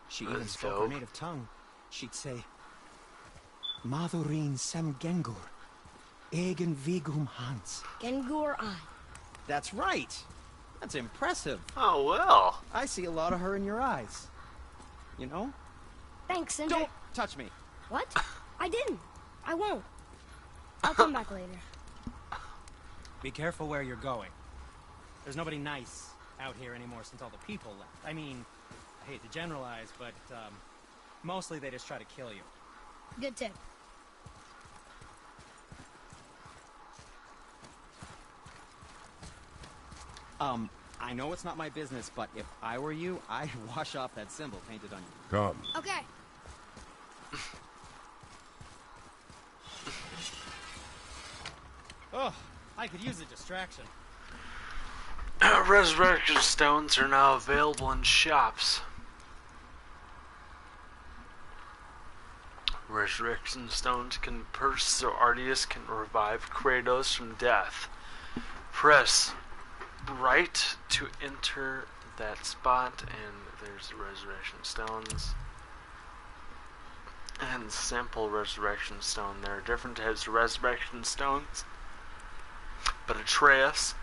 Speaker 6: She even
Speaker 1: That's
Speaker 6: spoke
Speaker 1: dope.
Speaker 6: her native tongue. She'd say, Madurin sem Gengur, egen vigum Hans.
Speaker 2: Gengur I.
Speaker 6: That's right. That's impressive.
Speaker 1: Oh well.
Speaker 6: I see a lot of her in your eyes. You know?
Speaker 2: Thanks, Cinder.
Speaker 6: Don't touch me.
Speaker 2: What? I didn't. I won't. I'll come back later.
Speaker 6: Be careful where you're going. There's nobody nice out here anymore since all the people left. I mean, I hate to generalize, but mostly they just try to kill you.
Speaker 2: Good tip.
Speaker 6: I know it's not my business, but if I were you, I'd wash off that symbol painted on you.
Speaker 3: Come.
Speaker 2: Okay.
Speaker 6: Oh, I could use a distraction.
Speaker 1: Resurrection stones are now available in shops. Resurrection stones can be purchased so Arceus can revive Kratos from death. Press right to enter that spot, and there's the resurrection stones. And simple resurrection stone. There are different types of resurrection stones, but Atreus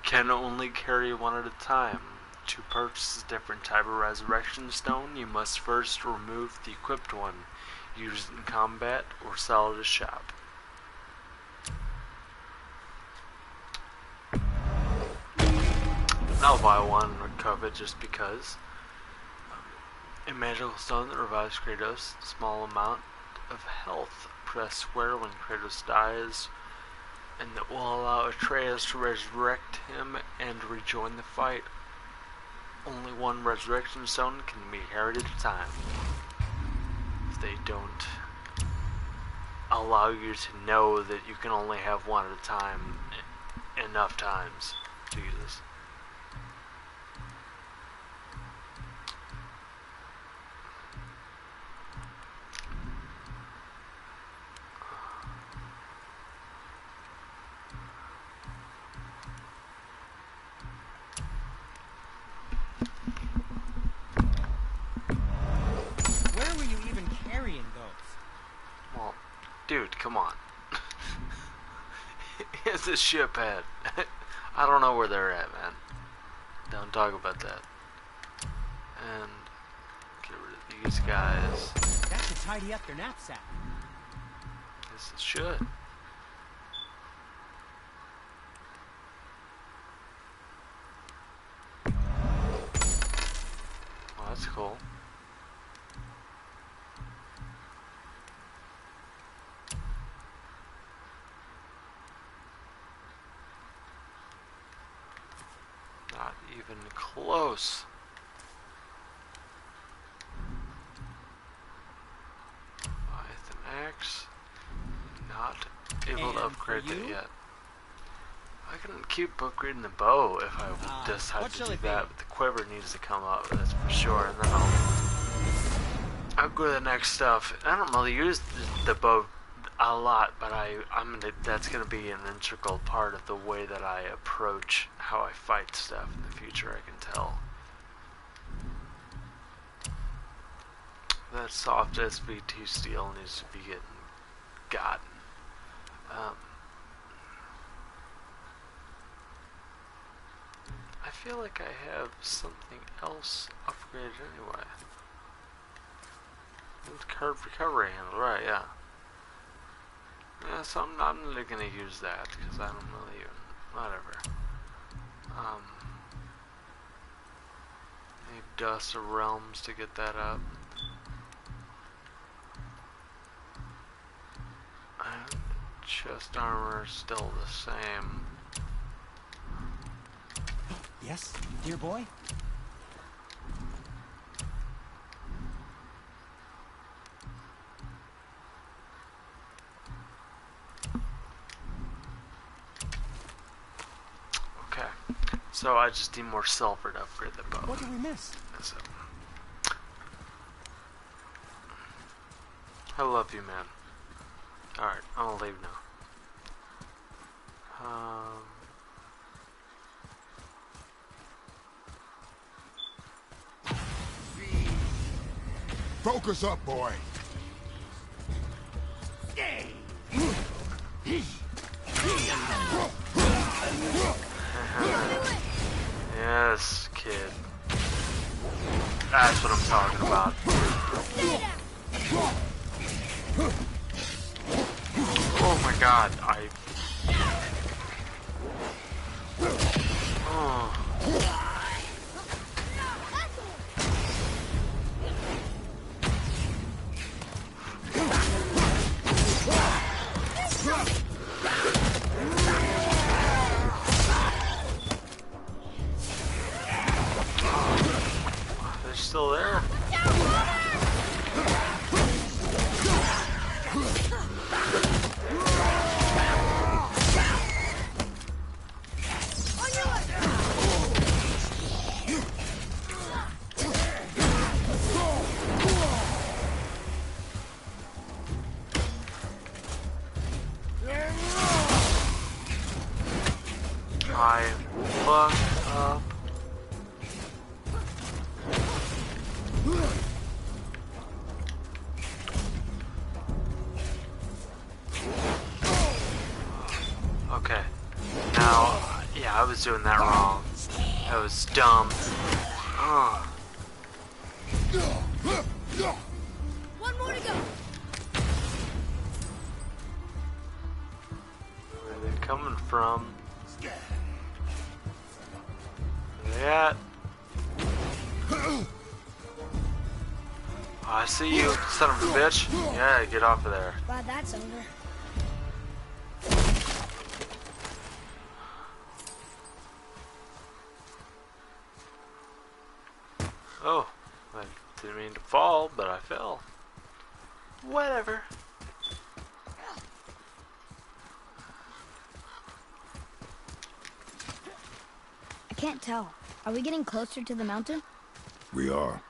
Speaker 1: can only carry one at a time. To purchase a different type of resurrection stone, you must first remove the equipped one, used in combat, or sell at a shop. I'll buy one or covet just because. A magical stone that revives Kratos, small amount of health. Press square when Kratos dies, and that will allow Atreus to resurrect him and rejoin the fight. Only one resurrection stone can be carried at a time. If they don't allow you to know that you can only have one at a time enough times to use this.
Speaker 6: Where were you even carrying those?
Speaker 1: Well, dude, come on. It's a ship head. I don't know where they're at, man. Don't talk about that. And get rid of these guys.
Speaker 6: That should tidy up their knapsack.
Speaker 1: Yes, it should. Well, that's cool. Not even close. Python Axe. Not able to
Speaker 6: And
Speaker 1: upgrade
Speaker 6: for
Speaker 1: that
Speaker 6: you?
Speaker 1: yet. I can keep upgrading the bow if I decide to do that, but the quiver needs to come up, that's for sure, and then I'll go to the next stuff. I don't really use the bow a lot, but that's gonna be an integral part of the way that I approach how I fight stuff in the future, I can tell. That soft SVT steel needs to be gotten. I feel like I have something else upgraded anyway. Curved recovery handle, right, yeah. Yeah, so I'm not really gonna use that, because I don't really even, whatever. Need Dust of Realms to get that up. And chest armor is still the same.
Speaker 6: Yes, dear boy?
Speaker 1: Okay, so I just need more silver to upgrade the bow.
Speaker 6: What did we miss?
Speaker 1: So, I love you, man. Alright, I'm gonna leave now.
Speaker 3: Focus up, boy.
Speaker 1: Yes, kid. That's what I'm talking about. Oh my god, oh. They're still there. I fucked up. Okay. Now, yeah, I was doing that wrong. That was dumb. Oh.
Speaker 2: One more to go.
Speaker 1: Where are they coming from? Where they at? Oh, I see you, son of a bitch. Yeah, get off of there.
Speaker 2: Glad that's over.
Speaker 1: Oh, I didn't mean to fall, but I fell. Whatever.
Speaker 2: I can't tell. Are we getting closer to the mountain?
Speaker 3: We are.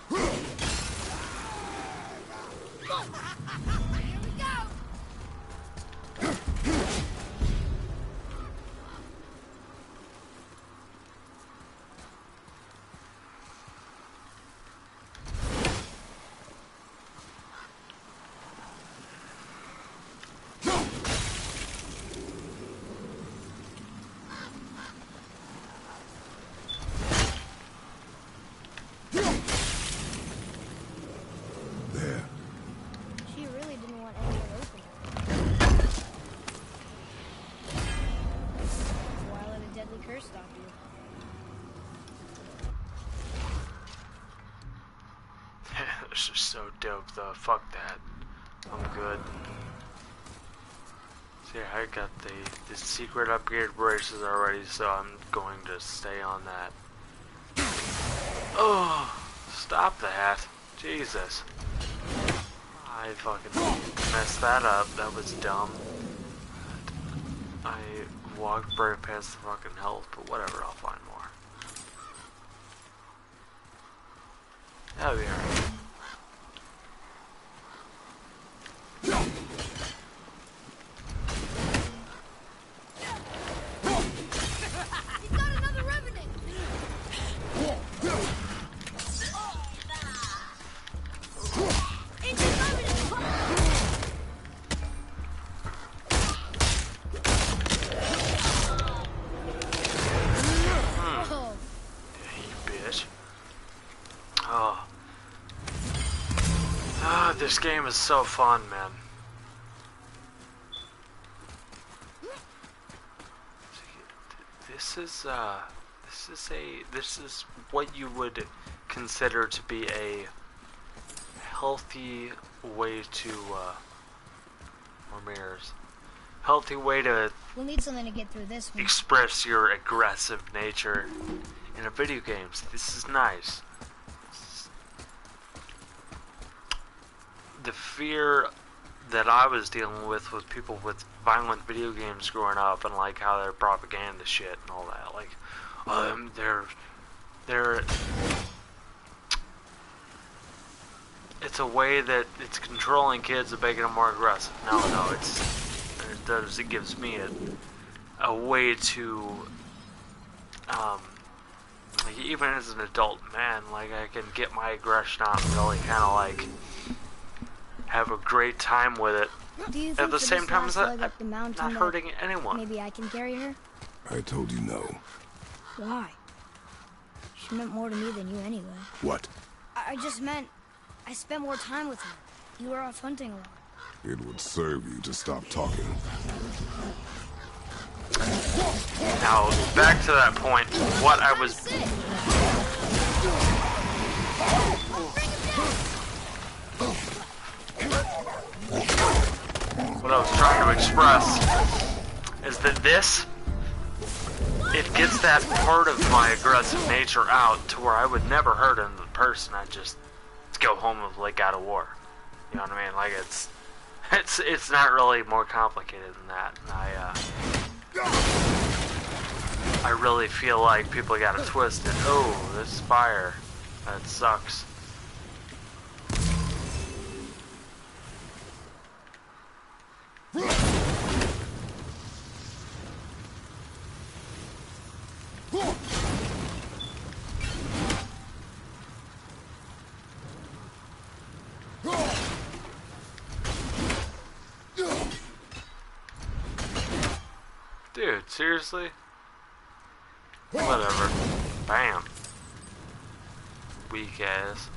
Speaker 2: Here we go.
Speaker 3: There.
Speaker 2: She really didn't want anyone open. Why let a deadly curse stop you?
Speaker 1: This is so dope though. Fuck that. I'm good. See, I got the secret upgrade braces already, so I'm going to stay on that. Oh, stop that. Jesus. I fucking messed that up. That was dumb. I walked right past the fucking health, but whatever, I'll find more. That'll be alright.
Speaker 2: He's got another revenant! It's a revenant! Whoa.
Speaker 1: You bitch. Oh. Ah, this game is so fun, man. This is what you would consider to be a healthy way to, or mirrors. Healthy way to
Speaker 2: We'll need something to get through this one.
Speaker 1: express your aggressive nature in a video games. This is nice. The fear that I was dealing with people with violent video games growing up, and like how they're propaganda shit and all that. Like, they're it's a way that it's controlling kids and making them more aggressive. No, it gives me a way to, like, even as an adult man, like, I can get my aggression out and really kind of like have a great time with it.
Speaker 2: Do you think
Speaker 1: At the
Speaker 2: for
Speaker 1: same
Speaker 2: this
Speaker 1: time
Speaker 2: last
Speaker 1: as
Speaker 2: leg
Speaker 1: that,
Speaker 2: up the mountain
Speaker 1: not
Speaker 2: that
Speaker 1: hurting anyone.
Speaker 2: maybe I can carry her?
Speaker 3: I told you no.
Speaker 2: Why? She meant more to me than you anyway.
Speaker 3: What?
Speaker 2: I just meant I spent more time with her. You were off hunting a lot.
Speaker 3: It would serve you to stop talking.
Speaker 1: Now, back to that point, what I was... What I was trying to express is that it gets that part of my aggressive nature out to where I would never hurt another person. I'd just go home with, like, God of War. You know what I mean? Like, it's not really more complicated than that. And I really feel like people got it twisted. Oh, this is fire. That sucks. Dude, seriously? Whatever. Bam. Weak ass.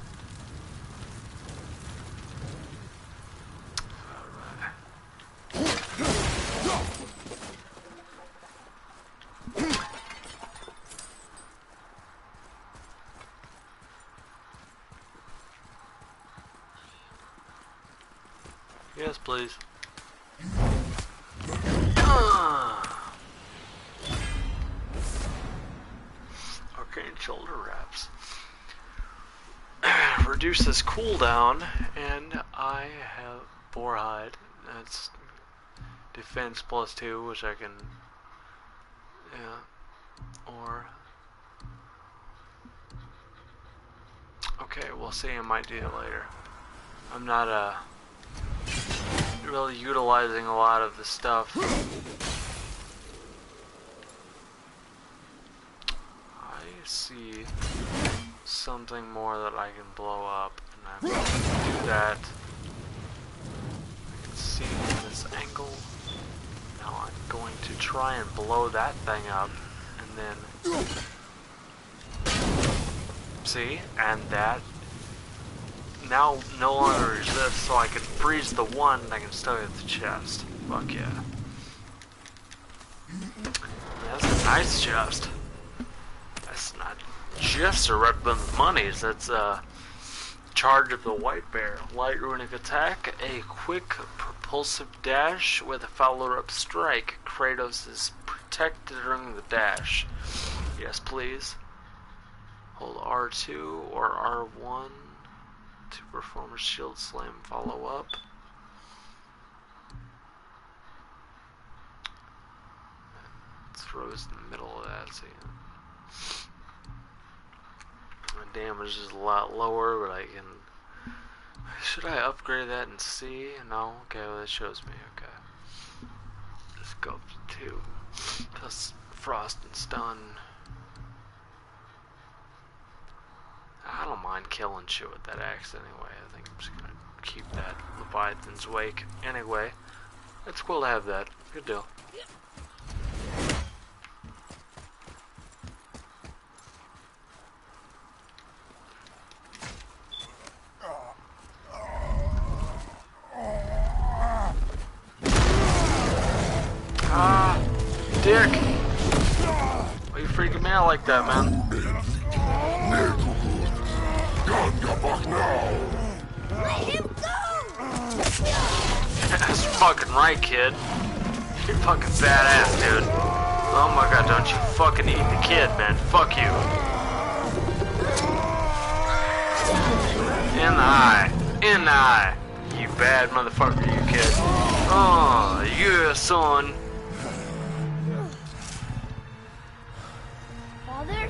Speaker 1: Yes, please. Arcane shoulder wraps. Reduces cooldown, and I have boar hide. That's defense +2, which I can, yeah, or, okay, we'll see. I might do it later. I'm not really utilizing a lot of the stuff. I see something more that I can blow up, and I'm going to do that. I can see from this angle. Now I'm going to try and blow that thing up, and then see, and that now no longer exists, so I can freeze the one and I can still hit the chest. Fuck yeah. That's a nice chest. That's not just a red bun monies, that's a charge of the white bear. Light runic attack, a quick propulsive dash with a follow-up strike. Kratos is protected during the dash. Yes, please. Hold R2 or R1. To perform a shield slam follow-up. Throws in the middle of that, so my damage is a lot lower, but I can... Should I upgrade that and see? No? Okay, well, it shows me, okay. Just go up to 2. Plus frost and stun. I don't mind killing shit with that axe anyway. I think I'm just gonna keep that Leviathan's Wake anyway. It's cool to have that. Good deal. Ah, dick! Why are you freaking me out like that, man?
Speaker 2: Let him go!
Speaker 1: That's fucking right, kid. You're fucking badass, dude. Oh my god, don't you fucking eat the kid, man. Fuck you. In the eye. In the eye. You bad motherfucker, you kid. Oh, yeah, son.
Speaker 2: Father?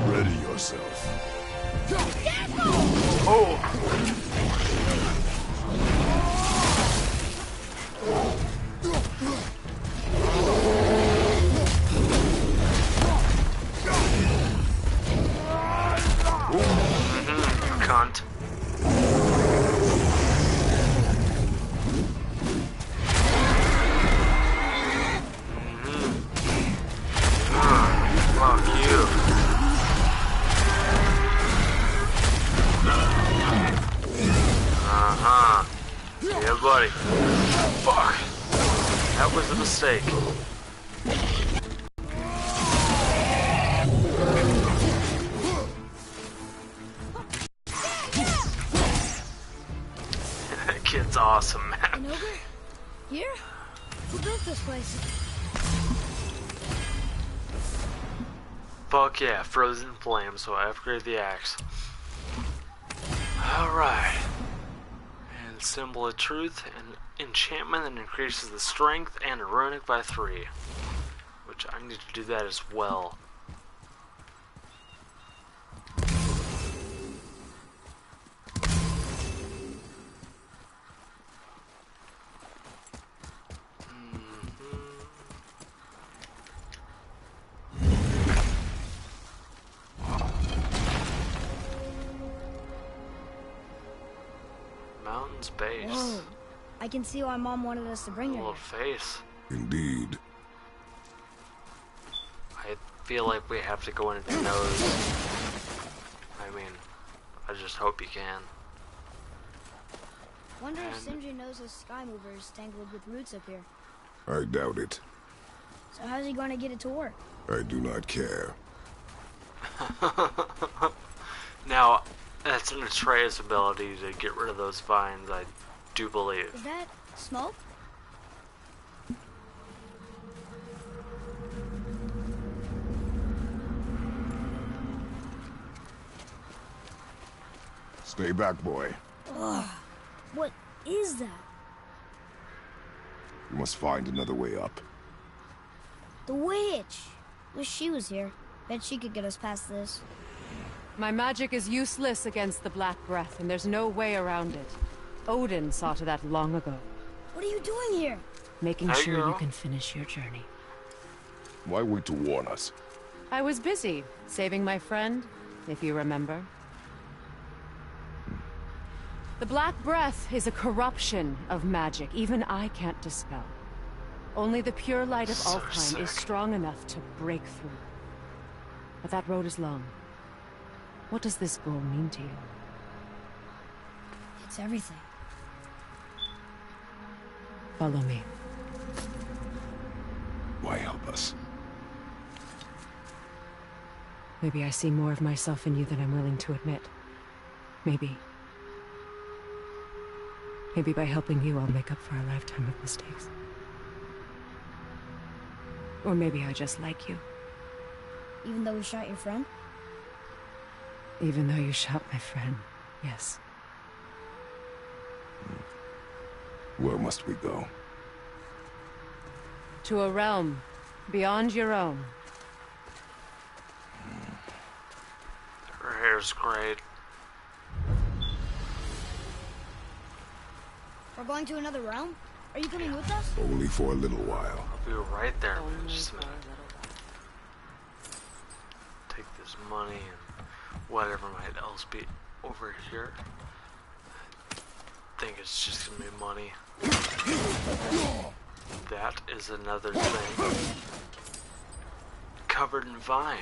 Speaker 3: Ready yourself.
Speaker 1: Oh. Cunt. Fuck you. Yeah, buddy. Fuck. That was a mistake. That kid's awesome, man.
Speaker 2: An ogre? Here? Who built this place?
Speaker 1: Fuck yeah, frozen flame, so I upgrade the axe. Alright. And symbol of truth, and enchantment that increases the strength and runic by 3. Which I need to do that as well. Mountain's base.
Speaker 2: Whoa. I can see why Mom wanted us to bring her
Speaker 1: Little
Speaker 2: here.
Speaker 1: face.
Speaker 3: Indeed.
Speaker 1: I feel like we have to go into the nose. I mean, I just hope you can.
Speaker 2: Wonder if
Speaker 1: And-
Speaker 2: Sindri knows his sky movers tangled with roots up here.
Speaker 3: I doubt it.
Speaker 2: So how's he going to get it to work?
Speaker 3: I do not care.
Speaker 1: Now, that's an Atreus ability to get rid of those vines, I do believe.
Speaker 2: Is that smoke?
Speaker 3: Stay back, boy.
Speaker 2: Ugh. What is that?
Speaker 3: You must find another way up.
Speaker 2: The witch! Wish she was here. Bet she could get us past this.
Speaker 7: My magic is useless against the Black Breath, and there's no way around it. Odin saw to that long ago.
Speaker 2: What are you doing here?
Speaker 7: Making
Speaker 1: There you
Speaker 7: sure
Speaker 1: go.
Speaker 7: you can finish your journey.
Speaker 3: Why wait to warn us?
Speaker 7: I was busy, saving my friend, if you remember. The Black Breath is a corruption of magic even I can't dispel. Only the pure light of
Speaker 1: So
Speaker 7: Alfheim is
Speaker 1: sick.
Speaker 7: strong enough to break through. But that road is long. What does this goal mean to you?
Speaker 2: It's everything.
Speaker 7: Follow me.
Speaker 3: Why help us?
Speaker 7: Maybe I see more of myself in you than I'm willing to admit. Maybe. Maybe by helping you, I'll make up for a lifetime of mistakes. Or maybe I just like you.
Speaker 2: Even though we shot your friend?
Speaker 7: Even though you shot my friend, yes.
Speaker 3: Where must we go?
Speaker 7: To a realm beyond your own.
Speaker 1: Her hair's great.
Speaker 2: We're going to another realm? Are you coming with us?
Speaker 3: Only for a little while.
Speaker 1: I'll be right there in just a minute. Take this money and whatever might else be over here. I think it's just gonna be money. That is another thing. Covered in vine.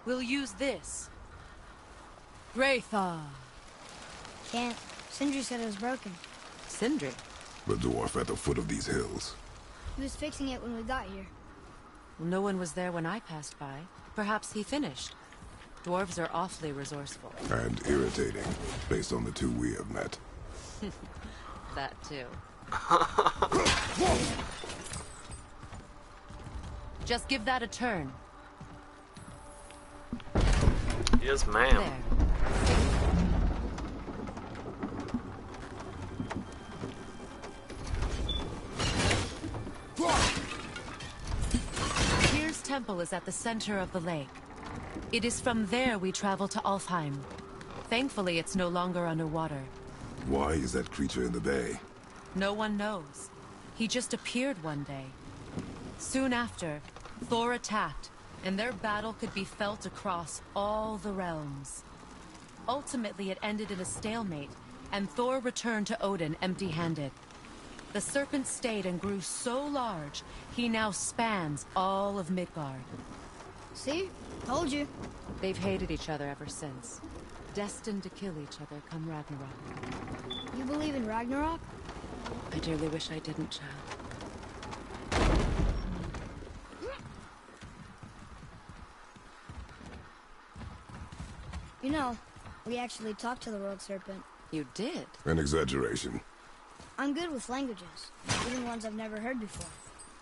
Speaker 7: We'll use this. Wraitha.
Speaker 2: Can't. Sindri said it was broken.
Speaker 7: Sindri?
Speaker 3: The dwarf at the foot of these hills.
Speaker 2: He was fixing it when we got here.
Speaker 7: Well, no one was there when I passed by. Perhaps he finished. Dwarves are awfully resourceful.
Speaker 3: And irritating, based on the two we have met.
Speaker 7: That too. Just give that a turn.
Speaker 1: Yes, ma'am.
Speaker 7: There. Tyr's temple is at the center of the lake. It is from there we travel to Alfheim. Thankfully, it's no longer underwater.
Speaker 3: Why is that creature in the bay?
Speaker 7: No one knows. He just appeared one day. Soon after, Thor attacked, and their battle could be felt across all the realms. Ultimately, it ended in a stalemate, and Thor returned to Odin empty-handed. The serpent stayed and grew so large, he now spans all of Midgard.
Speaker 2: See? Told you.
Speaker 7: They've hated each other ever since, destined to kill each other come Ragnarok.
Speaker 2: You believe in Ragnarok?
Speaker 7: I dearly wish I didn't, child.
Speaker 2: You know, we actually talked to the World Serpent.
Speaker 7: You did?
Speaker 3: An exaggeration.
Speaker 2: I'm good with languages, even ones I've never heard before.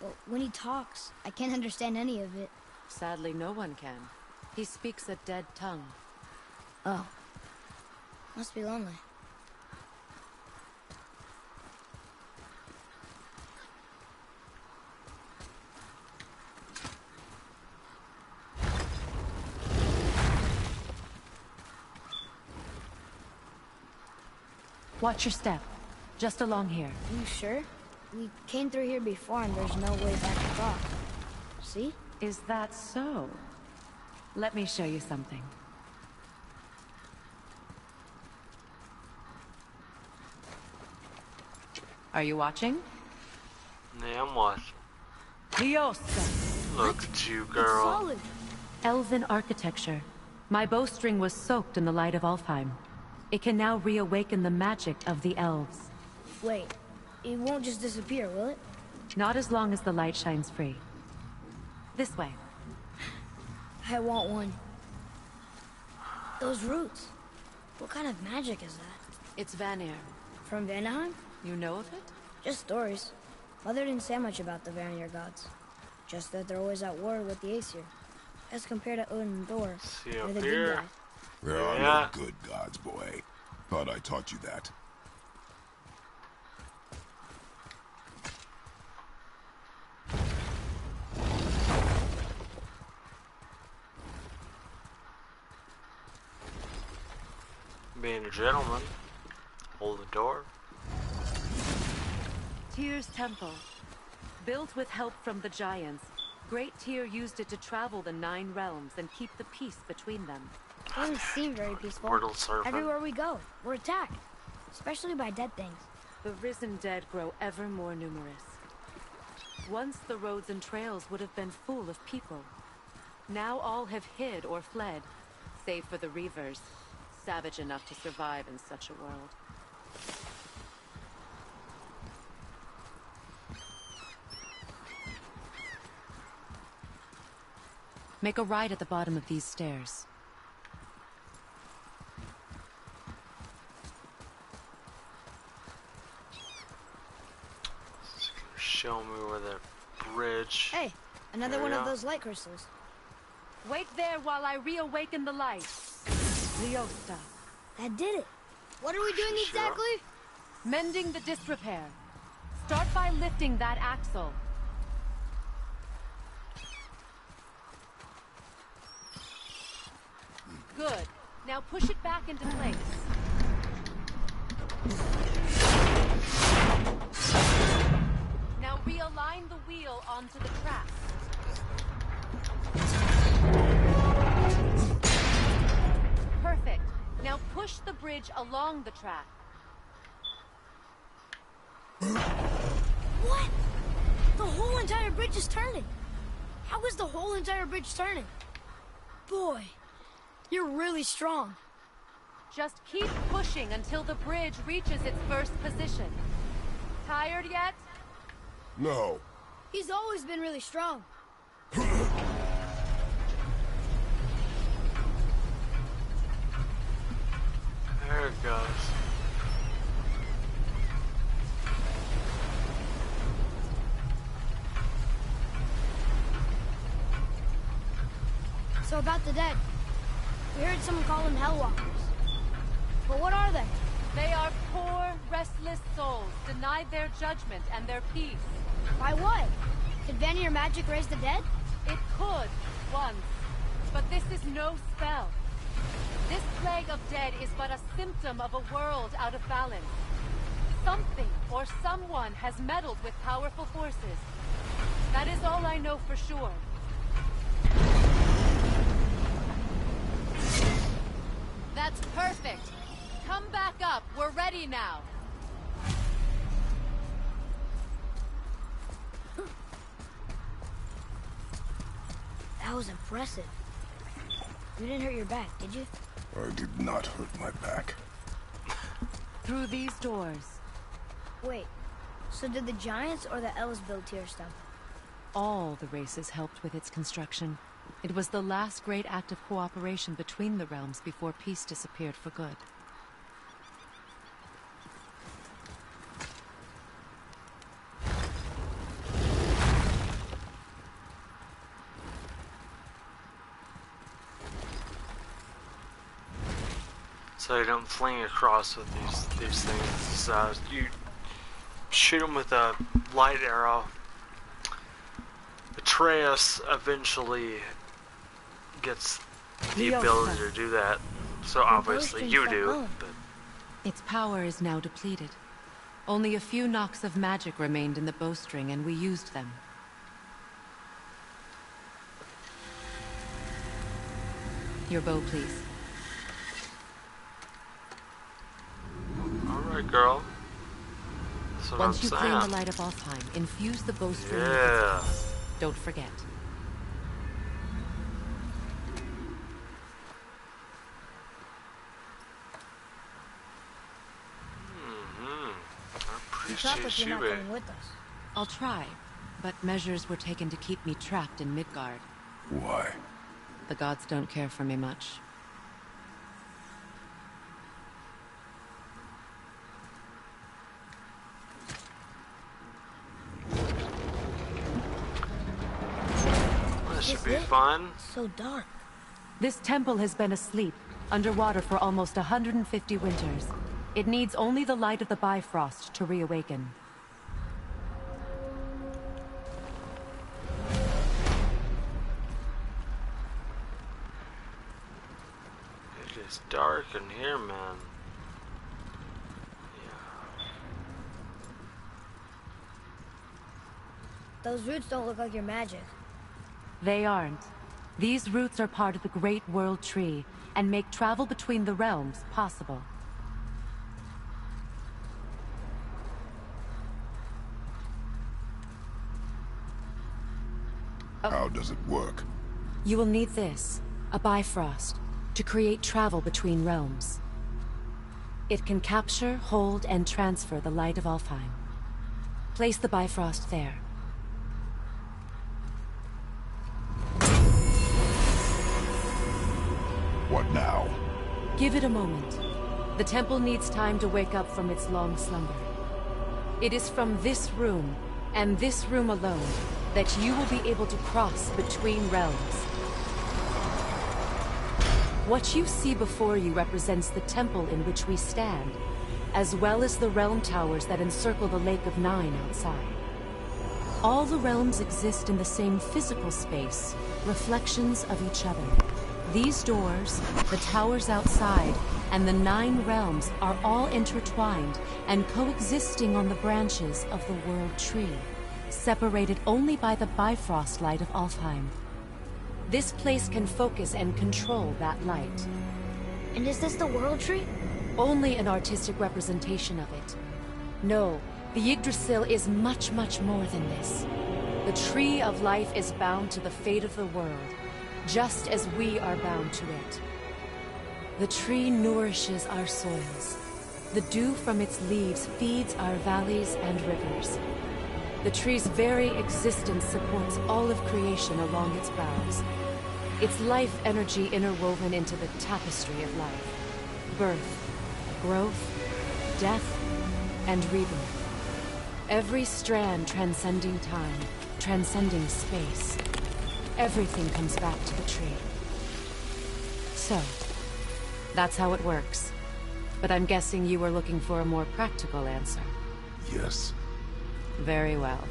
Speaker 2: But when he talks, I can't understand any of it.
Speaker 7: Sadly, no one can. He speaks a dead tongue.
Speaker 2: Oh. Must be lonely.
Speaker 7: Watch your step. Just along here.
Speaker 2: You sure? We came through here before and there's no way back across. See?
Speaker 7: Is that so? Let me show you something. Are you watching?
Speaker 1: Yeah, I'm watching.
Speaker 7: Diosa.
Speaker 1: Look at you,
Speaker 2: It's
Speaker 1: girl.
Speaker 2: solid.
Speaker 7: Elven architecture. My bowstring was soaked in the light of Alfheim. It can now reawaken the magic of the elves.
Speaker 2: Wait, it won't just disappear, will it?
Speaker 7: Not as long as the light shines free. This way.
Speaker 2: I want one. Those roots. What kind of magic is that?
Speaker 7: It's Vanir.
Speaker 2: From Vanaheim?
Speaker 7: You know of it?
Speaker 2: Just stories. Mother didn't say much about the Vanir gods. Just that they're always at war with the Aesir. As compared to Odin and Thor,
Speaker 1: See
Speaker 2: they're
Speaker 1: up
Speaker 2: the
Speaker 1: here?
Speaker 2: good guys.
Speaker 3: There are
Speaker 1: Yeah.
Speaker 3: no good gods, boy. Thought I taught you that.
Speaker 1: Being a gentleman. Hold the door.
Speaker 7: Tyr's temple. Built with help from the giants, Great Tyr used it to travel the 9 realms and keep the peace between them.
Speaker 2: Doesn't seem very peaceful.
Speaker 1: Portal surfing.
Speaker 2: Everywhere we go, we're attacked. Especially by dead things.
Speaker 7: The risen dead grow ever more numerous. Once the roads and trails would have been full of people. Now all have hid or fled, save for the Reavers, savage enough to survive in such a world. Make a right at the bottom of these stairs.
Speaker 1: Show me where that bridge.
Speaker 2: Hey, another one of those light crystals.
Speaker 7: Wait there while I reawaken the light. Leosta.
Speaker 2: That did it. What are we doing
Speaker 1: Sure.
Speaker 2: exactly?
Speaker 7: Mending the disrepair. Start by lifting that axle. Good. Now push it back into place. Now realign the wheel onto the track. Perfect. Now push the bridge along the track.
Speaker 2: What? The whole entire bridge is turning. How is the whole entire bridge turning? Boy, you're really strong.
Speaker 7: Just keep pushing until the bridge reaches its first position. Tired yet?
Speaker 3: No.
Speaker 2: He's always been really strong.
Speaker 1: There it goes.
Speaker 2: So about the dead. We heard someone call them Hellwalkers. But what are they?
Speaker 7: They are poor, restless souls, denied their judgment and their peace.
Speaker 2: By what? Could Vanir magic raise the dead?
Speaker 7: It could, once. But this is no spell. This plague of dead is but a symptom of a world out of balance. Something or someone has meddled with powerful forces. That is all I know for sure. That's perfect. Come back up. We're ready now.
Speaker 2: That was impressive. You didn't hurt your back, did you?
Speaker 3: I did not hurt my back.
Speaker 7: Through these doors.
Speaker 2: Wait, so did the Giants or the Elves build Tyr stuff?
Speaker 7: All the races helped with its construction. It was the last great act of cooperation between the realms before peace disappeared for good.
Speaker 1: So you don't fling across with these things. You shoot them with a light arrow. Atreus eventually gets the ability to do that. So obviously you do. But
Speaker 7: Its power is now depleted. Only a few knocks of magic remained in the bowstring, and we used them. Your bow, please.
Speaker 1: alright, girl. That's what
Speaker 7: Once
Speaker 1: I'm
Speaker 7: you
Speaker 1: saying.
Speaker 7: claim the light of Alfheim, infuse the bowstring with
Speaker 1: Yeah.
Speaker 7: its force. Don't forget.
Speaker 1: I
Speaker 2: You talk
Speaker 1: appreciate
Speaker 2: like you're
Speaker 1: you,
Speaker 2: not
Speaker 1: babe.
Speaker 2: coming with us.
Speaker 7: I'll try, but measures were taken to keep me trapped in Midgard.
Speaker 3: Why?
Speaker 7: The gods don't care for me much.
Speaker 1: This should
Speaker 2: Is
Speaker 1: be
Speaker 2: it?
Speaker 1: fun.
Speaker 2: So dark.
Speaker 7: This temple has been asleep, underwater for almost 150 winters. It needs only the light of the Bifrost to reawaken.
Speaker 1: It is dark in here, man. Yeah.
Speaker 2: Those roots don't look like your magic.
Speaker 7: They aren't. These roots are part of the Great World Tree, and make travel between the realms possible.
Speaker 3: How does it work?
Speaker 7: You will need this, a Bifrost, to create travel between realms. It can capture, hold, and transfer the light of Alfheim. Place the Bifrost there.
Speaker 3: What now?
Speaker 7: Give it a moment. The temple needs time to wake up from its long slumber. It is from this room, and this room alone, that you will be able to cross between realms. What you see before you represents the temple in which we stand, as well as the realm towers that encircle the Lake of Nine outside. All the realms exist in the same physical space, reflections of each other. These doors, the towers outside, and the 9 realms are all intertwined and coexisting on the branches of the World Tree, separated only by the Bifrost light of Alfheim. This place can focus and control that light.
Speaker 2: And is this the World Tree?
Speaker 7: Only an artistic representation of it. No, the Yggdrasil is much, much more than this. The Tree of Life is bound to the fate of the world, just as we are bound to it. The tree nourishes our soils. The dew from its leaves feeds our valleys and rivers. The tree's very existence supports all of creation along its boughs. Its life energy interwoven into the tapestry of life. Birth, growth, death, and rebirth. Every strand transcending time, transcending space. Everything comes back to the tree. So, that's how it works. But I'm guessing you were looking for a more practical answer.
Speaker 3: Yes.
Speaker 7: Very well.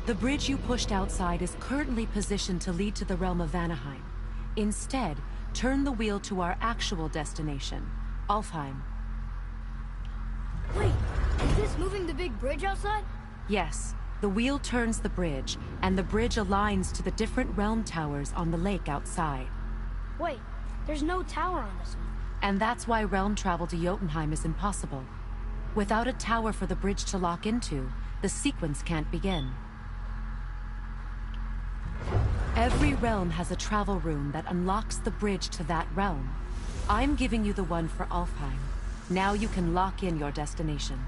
Speaker 7: The bridge you pushed outside is currently positioned to lead to the realm of Vanaheim. Instead, turn the wheel to our actual destination, Alfheim.
Speaker 2: Wait, is this moving the big bridge outside?
Speaker 7: Yes, the wheel turns the bridge, and the bridge aligns to the different realm towers on the lake outside.
Speaker 2: Wait, there's no tower on this one.
Speaker 7: And that's why realm travel to Jotunheim is impossible. Without a tower for the bridge to lock into, the sequence can't begin. Every realm has a travel room that unlocks the bridge to that realm. I'm giving you the one for Alfheim. Now you can lock in your destination.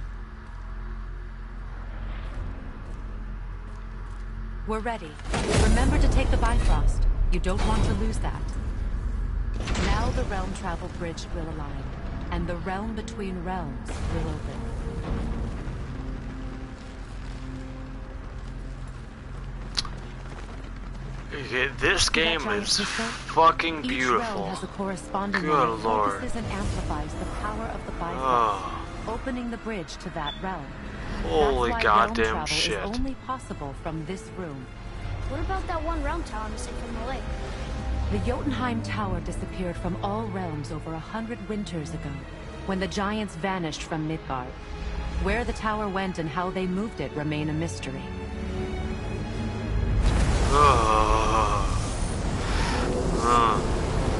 Speaker 7: We're ready. Remember to take the Bifrost. You don't want to lose that. Now the realm travel bridge will align, and the realm between realms will open.
Speaker 1: Okay, this game is fucking beautiful.
Speaker 7: Each realm has a corresponding
Speaker 1: Good
Speaker 7: one that
Speaker 1: lord.
Speaker 7: focuses and amplifies the power of the Bifrost, opening the bridge to that realm.
Speaker 1: Holy
Speaker 7: That's why realm
Speaker 1: goddamn
Speaker 7: travel
Speaker 1: shit.
Speaker 7: is only possible from this room.
Speaker 2: What about that one realm tower missing from the lake?
Speaker 7: The Jotunheim Tower disappeared from all realms over 100 winters ago, when the giants vanished from Midgard. Where the tower went and how they moved it remain a mystery.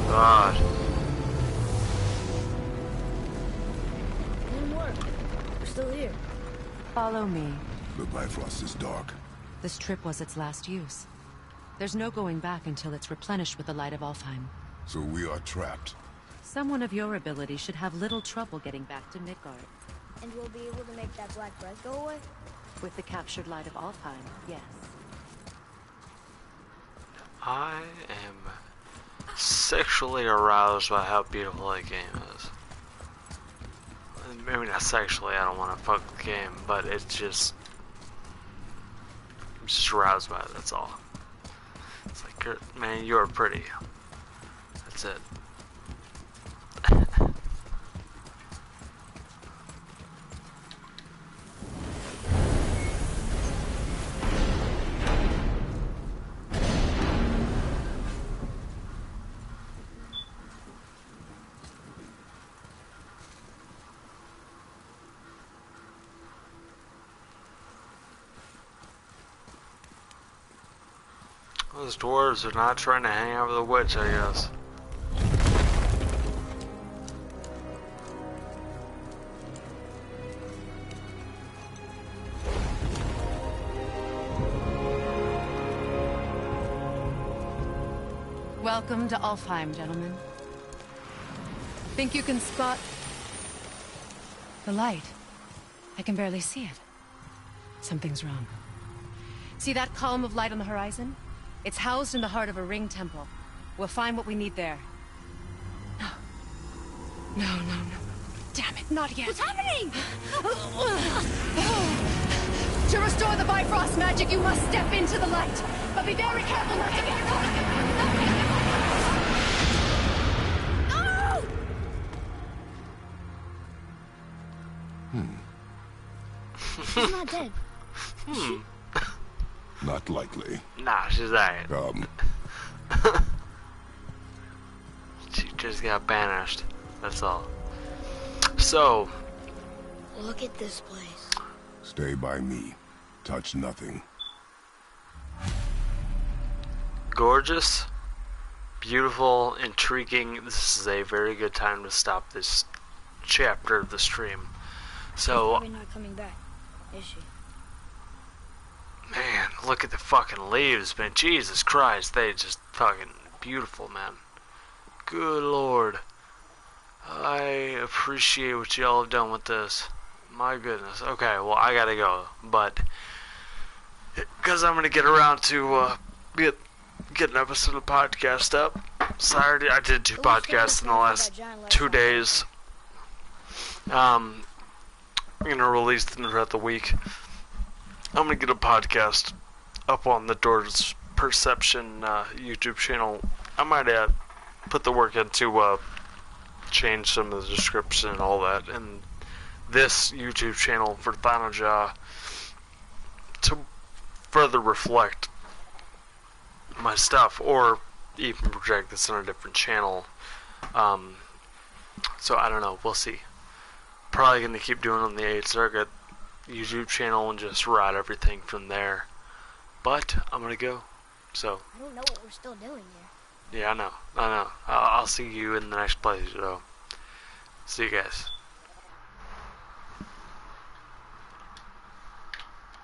Speaker 1: God.
Speaker 2: Didn't work. We're still here.
Speaker 7: Follow me.
Speaker 3: The Bifrost is dark.
Speaker 7: This trip was its last use. There's no going back until it's replenished with the light of Alfheim.
Speaker 3: So we are trapped.
Speaker 7: Someone of your ability should have little trouble getting back to Midgard.
Speaker 2: And we'll be able to make that black breath go away?
Speaker 7: With the captured light of Alfheim, yes.
Speaker 1: I am sexually aroused by how beautiful that game is. Maybe not sexually, I don't want to fuck the game, but it's just... I'm just aroused by it, that's all. It's like, man, you're pretty. That's it. Those dwarves are not trying to hang out with a witch, I guess.
Speaker 7: Welcome to Alfheim, gentlemen. Think you can spot the light? I can barely see it. Something's wrong. See that column of light on the horizon? It's housed in the heart of a ring temple. We'll find what we need there. No. No, no, no. Damn it, not yet.
Speaker 2: What's happening?
Speaker 7: To restore the Bifrost magic, you must step into the light. But be very careful not to get caught.
Speaker 2: She's not dead.
Speaker 3: Not likely.
Speaker 1: Nah, she's alright. She just got banished. That's all. So,
Speaker 2: Look at this place.
Speaker 3: Stay by me. Touch nothing.
Speaker 1: gorgeous, beautiful, intriguing. This is a very good time to stop this chapter of the stream.
Speaker 2: She's
Speaker 1: So,
Speaker 2: probably not coming back, is she?
Speaker 1: man, look at the fucking leaves, man. Jesus Christ, they just fucking beautiful, man. Good Lord. I appreciate what y'all have done with this. My goodness. Okay, well, I gotta go. But, because I'm gonna get around to get an episode of the podcast up. Sorry, I did 2 podcasts in the last 2 days. I'm gonna release them throughout the week. I'm gonna get a podcast up on the Doors Perception YouTube channel. I might put the work into change some of the description and all that, and this YouTube channel for Thanaja to further reflect my stuff, or even project this on a different channel. So I don't know, we'll see. Probably gonna keep doing it on the 8th Circuit YouTube channel and just ride everything from there. But I'm gonna go. So
Speaker 2: I don't know what we're still doing here.
Speaker 1: yeah, I know. I'll see you in the next place, though. See you guys.